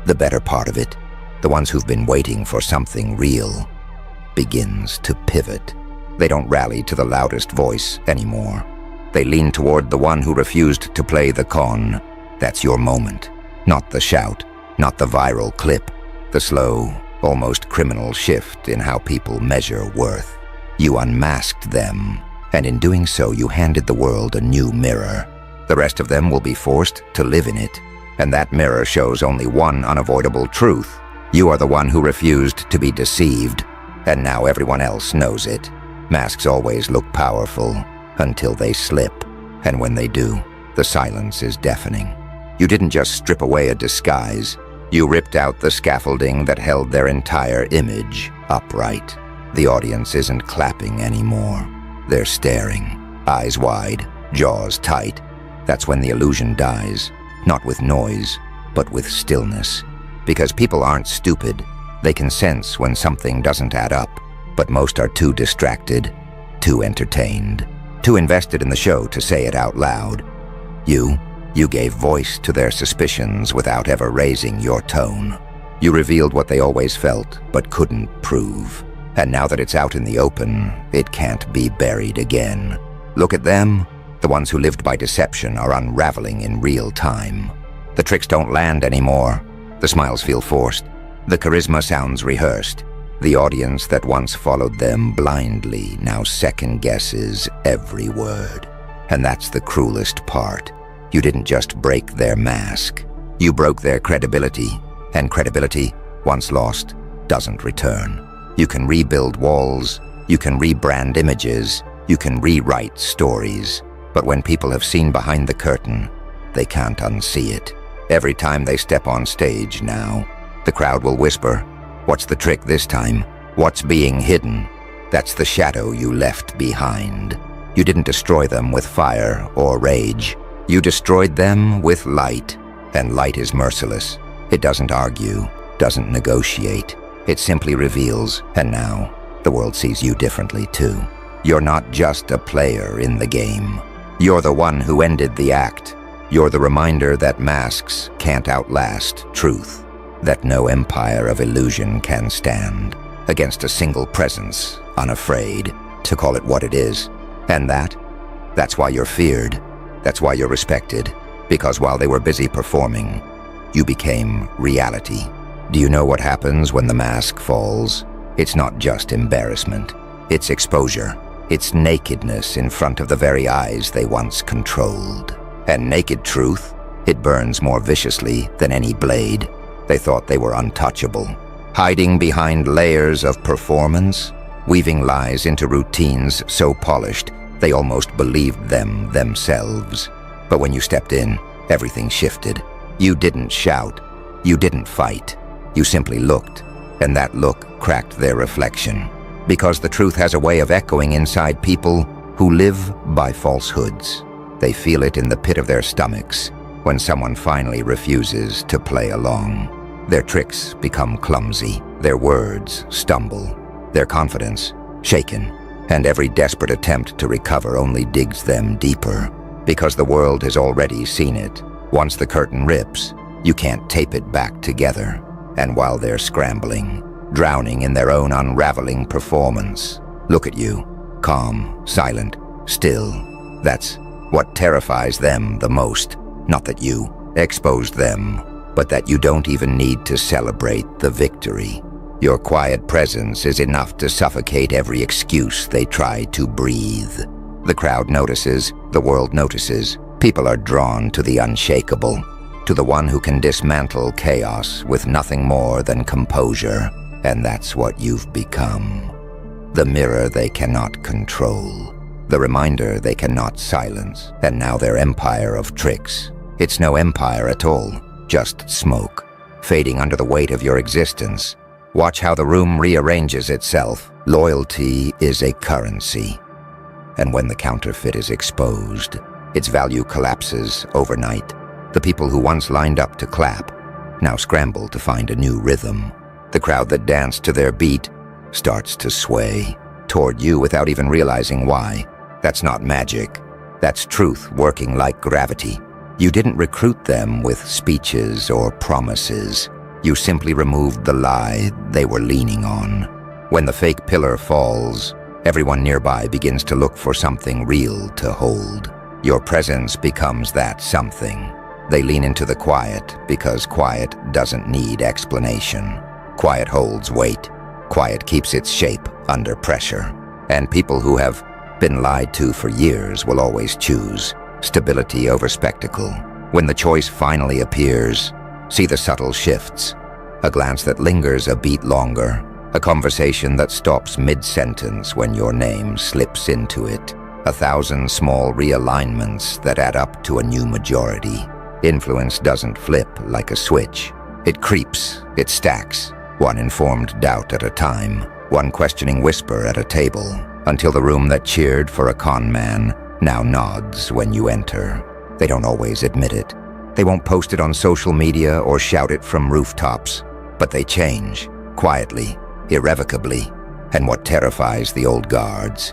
the better part of it, the ones who've been waiting for something real, begins to pivot. They don't rally to the loudest voice anymore. They lean toward the one who refused to play the con. That's your moment. Not the shout, not the viral clip, the slow, almost criminal shift in how people measure worth. You unmasked them, and in doing so you handed the world a new mirror. The rest of them will be forced to live in it, and that mirror shows only one unavoidable truth. You are the one who refused to be deceived, and now everyone else knows it. Masks always look powerful until they slip, and when they do, the silence is deafening. You didn't just strip away a disguise, you ripped out the scaffolding that held their entire image upright. The audience isn't clapping anymore. They're staring, eyes wide, jaws tight. That's when the illusion dies, not with noise, but with stillness. Because people aren't stupid. They can sense when something doesn't add up, but most are too distracted, too entertained, too invested in the show to say it out loud. You gave voice to their suspicions without ever raising your tone. You revealed what they always felt, but couldn't prove. And now that it's out in the open, it can't be buried again. Look at them. The ones who lived by deception are unraveling in real time. The tricks don't land anymore. The smiles feel forced. The charisma sounds rehearsed. The audience that once followed them blindly now second-guesses every word. And that's the cruelest part. You didn't just break their mask. You broke their credibility. And credibility, once lost, doesn't return. You can rebuild walls. You can rebrand images. You can rewrite stories. But when people have seen behind the curtain, they can't unsee it. Every time they step on stage now, the crowd will whisper, "What's the trick this time? What's being hidden? That's the shadow you left behind. You didn't destroy them with fire or rage. You destroyed them with light, and light is merciless. It doesn't argue, doesn't negotiate. It simply reveals, and now the world sees you differently too. You're not just a player in the game. You're the one who ended the act. You're the reminder that masks can't outlast truth, that no empire of illusion can stand against a single presence, unafraid to call it what it is. And that's why you're feared. That's why you're respected. Because while they were busy performing, you became reality. Do you know what happens when the mask falls? It's not just embarrassment. It's exposure. It's nakedness in front of the very eyes they once controlled. And naked truth, it burns more viciously than any blade. They thought they were untouchable, hiding behind layers of performance, weaving lies into routines so polished they almost believed them themselves. But when you stepped in, everything shifted. You didn't shout. You didn't fight. You simply looked, and that look cracked their reflection. Because the truth has a way of echoing inside people who live by falsehoods. They feel it in the pit of their stomachs when someone finally refuses to play along. Their tricks become clumsy, their words stumble, their confidence shaken, and every desperate attempt to recover only digs them deeper. Because the world has already seen it. Once the curtain rips, you can't tape it back together. And while they're scrambling, drowning in their own unraveling performance, look at you, calm, silent, still. That's what terrifies them the most. Not that you exposed them, but that you don't even need to celebrate the victory. Your quiet presence is enough to suffocate every excuse they try to breathe. The crowd notices, the world notices. People are drawn to the unshakable, to the one who can dismantle chaos with nothing more than composure. And that's what you've become. The mirror they cannot control. The reminder they cannot silence. And now their empire of tricks. It's no empire at all, just smoke, fading under the weight of your existence. Watch how the room rearranges itself. Loyalty is a currency. And when the counterfeit is exposed, its value collapses overnight. The people who once lined up to clap now scramble to find a new rhythm. The crowd that danced to their beat starts to sway toward you without even realizing why. That's not magic. That's truth working like gravity. You didn't recruit them with speeches or promises. You simply removed the lie they were leaning on. When the fake pillar falls, everyone nearby begins to look for something real to hold. Your presence becomes that something. They lean into the quiet because quiet doesn't need explanation. Quiet holds weight. Quiet keeps its shape under pressure. And people who have been lied to for years will always choose stability over spectacle. When the choice finally appears, see the subtle shifts. A glance that lingers a beat longer. A conversation that stops mid-sentence when your name slips into it. 1,000 small realignments that add up to a new majority. Influence doesn't flip like a switch. It creeps, it stacks, one informed doubt at a time, one questioning whisper at a table, until the room that cheered for a con man now nods when you enter. They don't always admit it. They won't post it on social media or shout it from rooftops, but they change, quietly, irrevocably. And what terrifies the old guards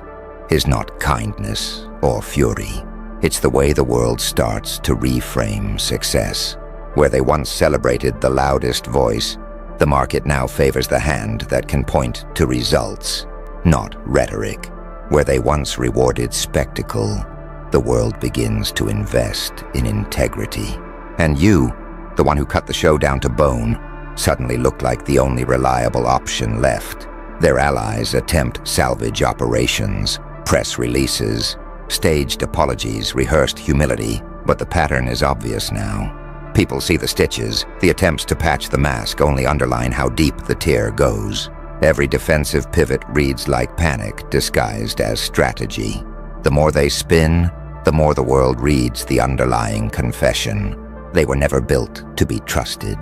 is not kindness or fury. It's the way the world starts to reframe success. Where they once celebrated the loudest voice, the market now favors the hand that can point to results, not rhetoric. Where they once rewarded spectacle, the world begins to invest in integrity. And you, the one who cut the show down to bone, suddenly looked like the only reliable option left. Their allies attempt salvage operations, press releases, staged apologies, rehearsed humility, but the pattern is obvious now. People see the stitches. The attempts to patch the mask only underline how deep the tear goes. Every defensive pivot reads like panic disguised as strategy. The more they spin, the more the world reads the underlying confession. They were never built to be trusted.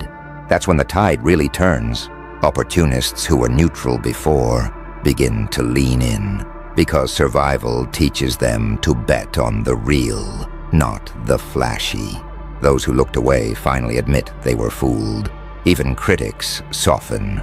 That's when the tide really turns. Opportunists who were neutral before begin to lean in, because survival teaches them to bet on the real, not the flashy. Those who looked away finally admit they were fooled. Even critics soften,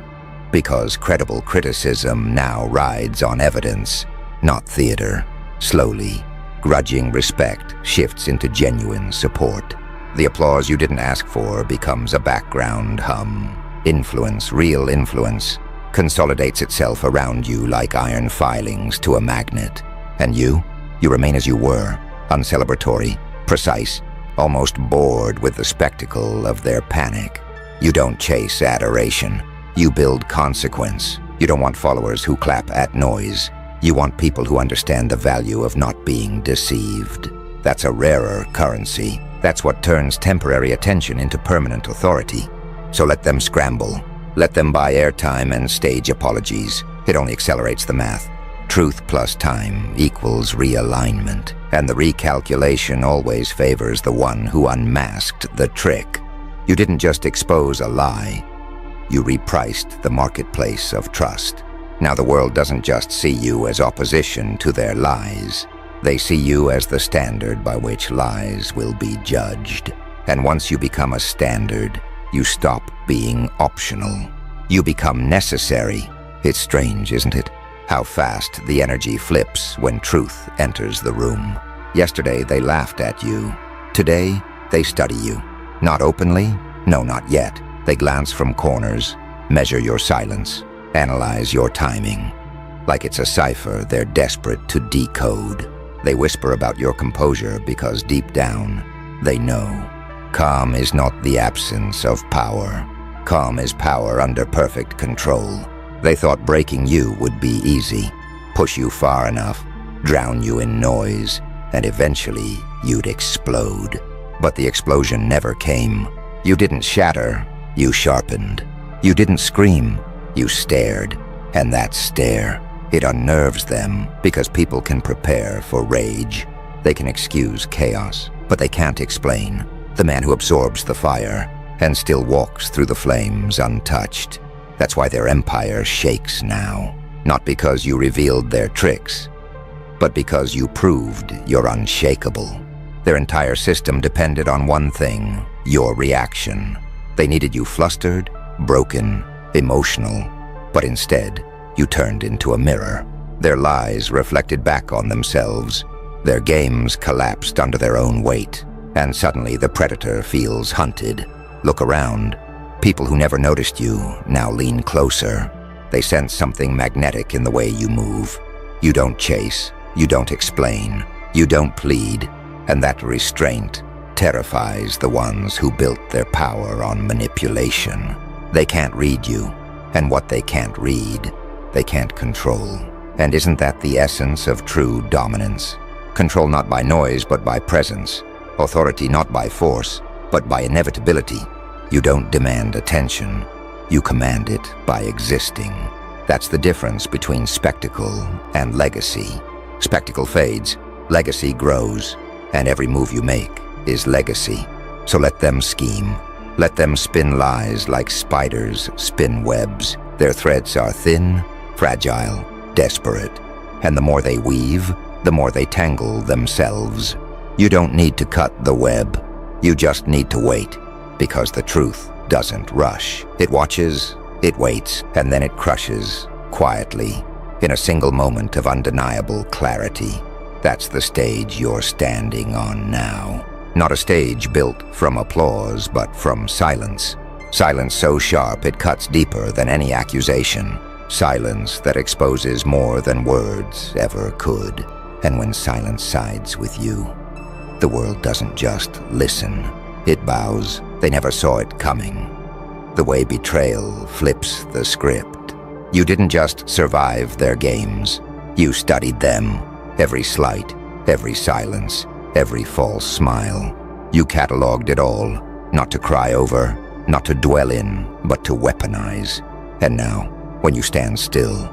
because credible criticism now rides on evidence, not theater. Slowly, grudging respect shifts into genuine support. The applause you didn't ask for becomes a background hum. Influence, real influence, consolidates itself around you like iron filings to a magnet. And you remain as you were, uncelebratory, precise, almost bored with the spectacle of their panic. You don't chase adoration. You build consequence. You don't want followers who clap at noise. You want people who understand the value of not being deceived. That's a rarer currency. That's what turns temporary attention into permanent authority. So let them scramble. Let them buy airtime and stage apologies. It only accelerates the math. Truth plus time equals realignment. And the recalculation always favors the one who unmasked the trick. You didn't just expose a lie. You repriced the marketplace of trust. Now the world doesn't just see you as opposition to their lies. They see you as the standard by which lies will be judged. And once you become a standard, you stop being optional. You become necessary. It's strange, isn't it? How fast the energy flips when truth enters the room. Yesterday they laughed at you. Today they study you. Not openly, no, not yet. They glance from corners, measure your silence, analyze your timing. Like it's a cipher they're desperate to decode. They whisper about your composure because deep down, they know. Calm is not the absence of power. Calm is power under perfect control. They thought breaking you would be easy. Push you far enough, drown you in noise, and eventually you'd explode. But the explosion never came. You didn't shatter, you sharpened. You didn't scream, you stared. And that stare, it unnerves them because people can prepare for rage. They can excuse chaos, but they can't explain. The man who absorbs the fire and still walks through the flames untouched. That's why their empire shakes now. Not because you revealed their tricks, but because you proved you're unshakable. Their entire system depended on one thing, your reaction. They needed you flustered, broken, emotional, but instead, you turned into a mirror. Their lies reflected back on themselves. Their games collapsed under their own weight, and suddenly the predator feels hunted. Look around. People who never noticed you now lean closer. They sense something magnetic in the way you move. You don't chase, you don't explain, you don't plead, and that restraint terrifies the ones who built their power on manipulation. They can't read you, and what they can't read, they can't control. And isn't that the essence of true dominance? Control not by noise, but by presence. Authority not by force, but by inevitability. You don't demand attention. You command it by existing. That's the difference between spectacle and legacy. Spectacle fades, legacy grows, and every move you make is legacy. So let them scheme. Let them spin lies like spiders spin webs. Their threads are thin, fragile, desperate. And the more they weave, the more they tangle themselves. You don't need to cut the web. You just need to wait, because the truth doesn't rush. It watches, it waits, and then it crushes, quietly, in a single moment of undeniable clarity. That's the stage you're standing on now. Not a stage built from applause, but from silence. Silence so sharp it cuts deeper than any accusation. Silence that exposes more than words ever could. And when silence sides with you, the world doesn't just listen. It bows. They never saw it coming. The way betrayal flips the script. You didn't just survive their games. You studied them. Every slight, every silence, every false smile. You cataloged it all, not to cry over, not to dwell in, but to weaponize. And now, when you stand still,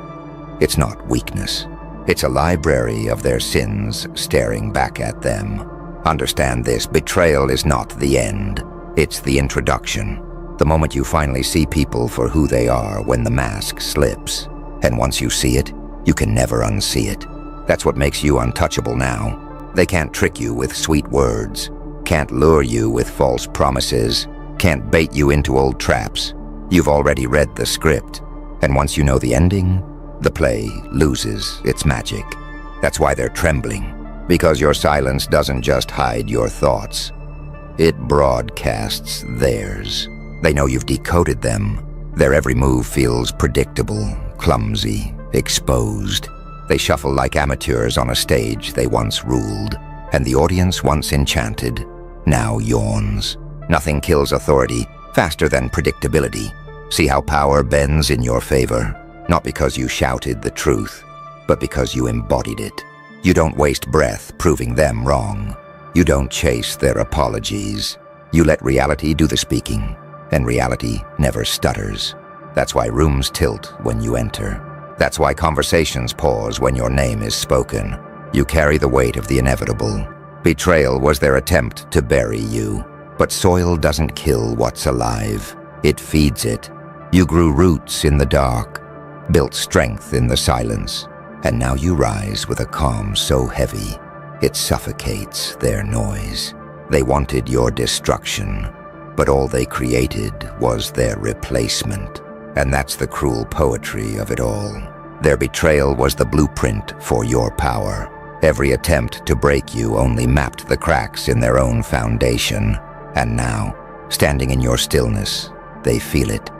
it's not weakness. It's a library of their sins staring back at them. Understand this, betrayal is not the end. It's the introduction. The moment you finally see people for who they are when the mask slips. And once you see it, you can never unsee it. That's what makes you untouchable now. They can't trick you with sweet words, can't lure you with false promises, can't bait you into old traps. You've already read the script, and once you know the ending, the play loses its magic. That's why they're trembling, because your silence doesn't just hide your thoughts. It broadcasts theirs. They know you've decoded them. Their every move feels predictable, clumsy, exposed. They shuffle like amateurs on a stage they once ruled, and the audience once enchanted now yawns. Nothing kills authority faster than predictability. See how power bends in your favor, not because you shouted the truth, but because you embodied it. You don't waste breath proving them wrong. You don't chase their apologies. You let reality do the speaking, and reality never stutters. That's why rooms tilt when you enter. That's why conversations pause when your name is spoken. You carry the weight of the inevitable. Betrayal was their attempt to bury you. But soil doesn't kill what's alive. It feeds it. You grew roots in the dark, built strength in the silence, and now you rise with a calm so heavy, it suffocates their noise. They wanted your destruction, but all they created was their replacement. And that's the cruel poetry of it all. Their betrayal was the blueprint for your power. Every attempt to break you only mapped the cracks in their own foundation. And now, standing in your stillness, they feel it.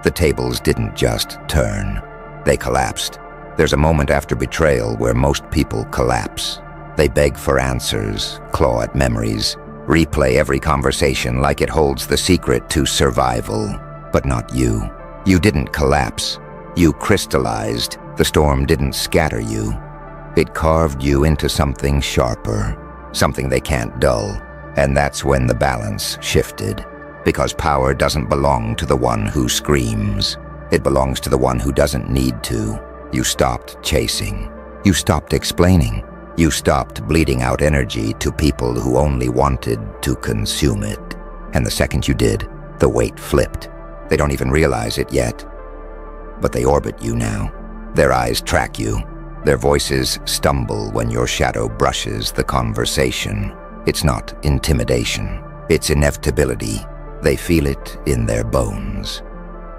The tables didn't just turn. They collapsed. There's a moment after betrayal where most people collapse. They beg for answers, claw at memories, replay every conversation like it holds the secret to survival. But not you. You didn't collapse. You crystallized. The storm didn't scatter you. It carved you into something sharper, something they can't dull. And that's when the balance shifted. Because power doesn't belong to the one who screams. It belongs to the one who doesn't need to. You stopped chasing. You stopped explaining. You stopped bleeding out energy to people who only wanted to consume it. And the second you did, the weight flipped. They don't even realize it yet. But they orbit you now. Their eyes track you. Their voices stumble when your shadow brushes the conversation. It's not intimidation. It's inevitability. They feel it in their bones.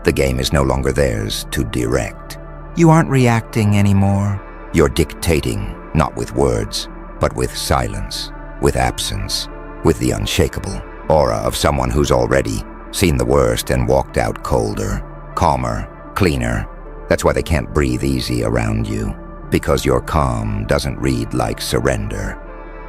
The game is no longer theirs to direct. You aren't reacting anymore. You're dictating, not with words, but with silence, with absence, with the unshakable aura of someone who's already seen the worst and walked out colder, calmer, cleaner. That's why they can't breathe easy around you, because your calm doesn't read like surrender.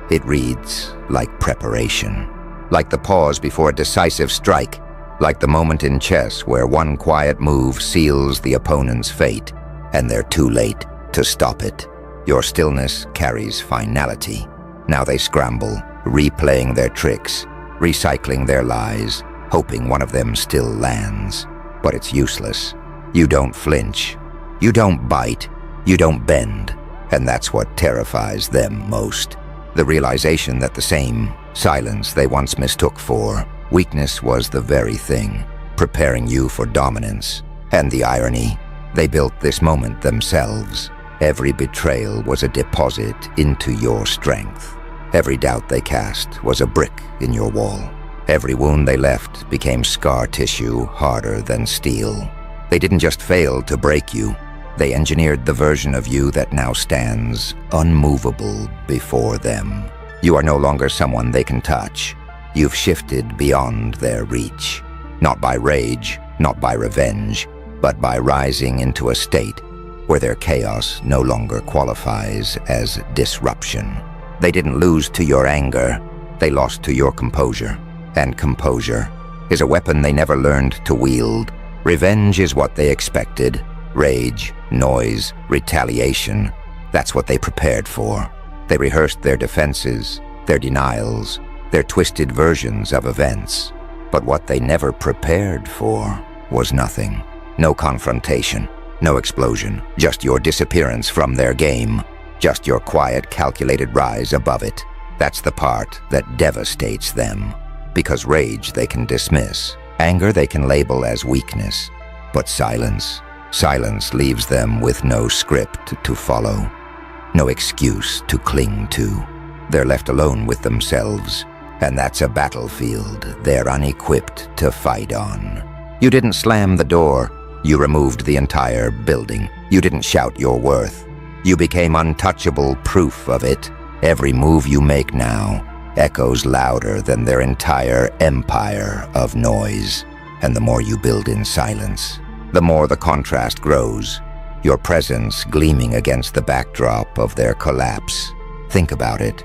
It reads like preparation, like the pause before a decisive strike, like the moment in chess where one quiet move seals the opponent's fate, and they're too late to stop it. Your stillness carries finality. Now they scramble, replaying their tricks, recycling their lies, hoping one of them still lands. But it's useless. You don't flinch. You don't bite. You don't bend. And that's what terrifies them most. The realization that the same silence they once mistook for weakness was the very thing, preparing you for dominance. And the irony, they built this moment themselves. Every betrayal was a deposit into your strength. Every doubt they cast was a brick in your wall. Every wound they left became scar tissue harder than steel. They didn't just fail to break you. They engineered the version of you that now stands unmovable before them. You are no longer someone they can touch. You've shifted beyond their reach. Not by rage, not by revenge, but by rising into a state where their chaos no longer qualifies as disruption. They didn't lose to your anger. They lost to your composure. And composure is a weapon they never learned to wield. Revenge is what they expected. Rage, noise, retaliation, that's what they prepared for. They rehearsed their defenses, their denials, their twisted versions of events. But what they never prepared for was nothing. No confrontation, no explosion, just your disappearance from their game, just your quiet, calculated rise above it. That's the part that devastates them. Because rage they can dismiss. Anger they can label as weakness, but silence leaves them with no script to follow, no excuse to cling to. They're left alone with themselves, and that's a battlefield they're unequipped to fight on. You didn't slam the door, you removed the entire building. You didn't shout your worth. You became untouchable proof of it. Every move you make now echoes louder than their entire empire of noise. And the more you build in silence, the more the contrast grows, your presence gleaming against the backdrop of their collapse. Think about it.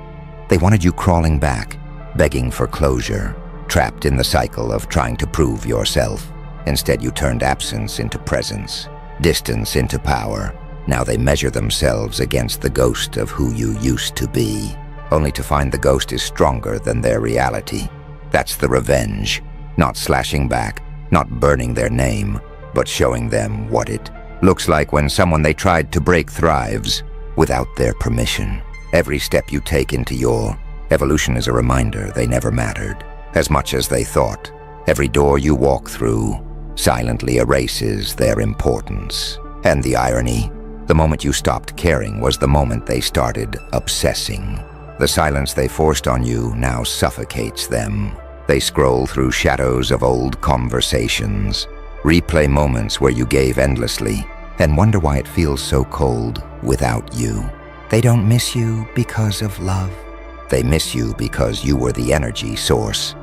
They wanted you crawling back, begging for closure, trapped in the cycle of trying to prove yourself. Instead, you turned absence into presence, distance into power. Now they measure themselves against the ghost of who you used to be, only to find the ghost is stronger than their reality. That's the revenge, not slashing back, not burning their name, but showing them what it looks like when someone they tried to break thrives without their permission. Every step you take into your evolution is a reminder they never mattered as much as they thought. Every door you walk through silently erases their importance. And the irony, the moment you stopped caring was the moment they started obsessing. The silence they forced on you now suffocates them. They scroll through shadows of old conversations, replay moments where you gave endlessly, and wonder why it feels so cold without you. They don't miss you because of love. They miss you because you were the energy source.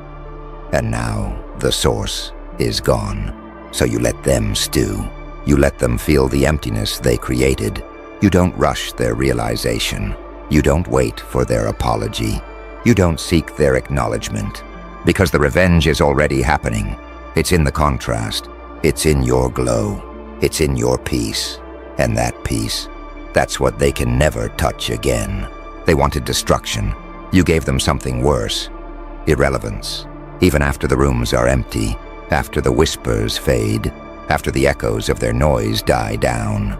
And now the source is gone. So you let them stew. You let them feel the emptiness they created. You don't rush their realization. You don't wait for their apology. You don't seek their acknowledgement. Because the revenge is already happening. It's in the contrast. It's in your glow. It's in your peace. And that peace, that's what they can never touch again. They wanted destruction. You gave them something worse. Irrelevance. Even after the rooms are empty, after the whispers fade, after the echoes of their noise die down,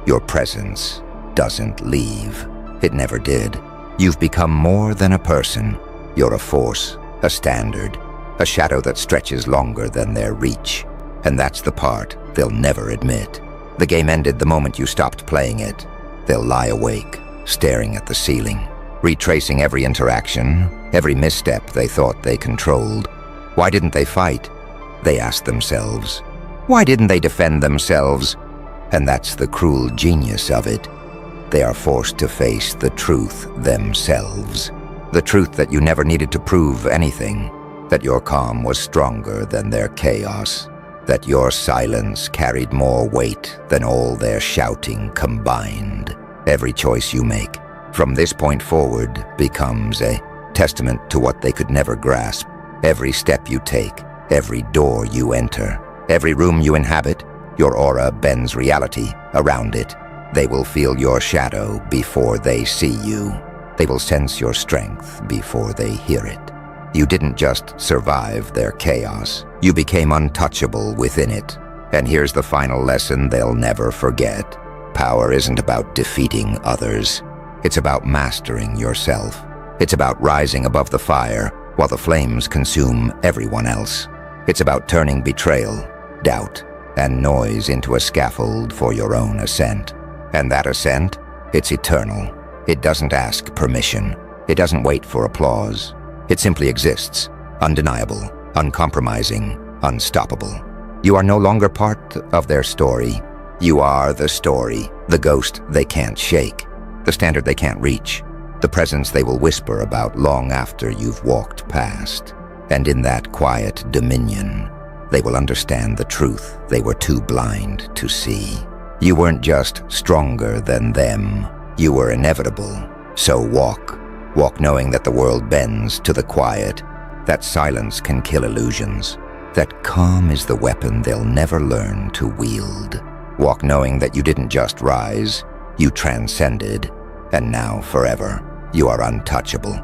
your presence doesn't leave. It never did. You've become more than a person. You're a force, a standard, a shadow that stretches longer than their reach. And that's the part they'll never admit. The game ended the moment you stopped playing it. They'll lie awake, staring at the ceiling, retracing every interaction, every misstep they thought they controlled. Why didn't they fight? They asked themselves. Why didn't they defend themselves? And that's the cruel genius of it. They are forced to face the truth themselves. The truth that you never needed to prove anything, that your calm was stronger than their chaos, that your silence carried more weight than all their shouting combined. Every choice you make from this point forward becomes a testament to what they could never grasp. Every step you take, every door you enter, every room you inhabit, your aura bends reality around it. They will feel your shadow before they see you. They will sense your strength before they hear it. You didn't just survive their chaos. You became untouchable within it. And here's the final lesson they'll never forget. Power isn't about defeating others. It's about mastering yourself. It's about rising above the fire while the flames consume everyone else. It's about turning betrayal, doubt, and noise into a scaffold for your own ascent. And that ascent, it's eternal. It doesn't ask permission. It doesn't wait for applause. It simply exists, undeniable, uncompromising, unstoppable. You are no longer part of their story. You are the story, the ghost they can't shake, the standard they can't reach, the presence they will whisper about long after you've walked past. And in that quiet dominion, they will understand the truth they were too blind to see. You weren't just stronger than them. You were inevitable. So walk. Walk knowing that the world bends to the quiet, that silence can kill illusions, that calm is the weapon they'll never learn to wield. Walk knowing that you didn't just rise, you transcended, and now forever, you are untouchable.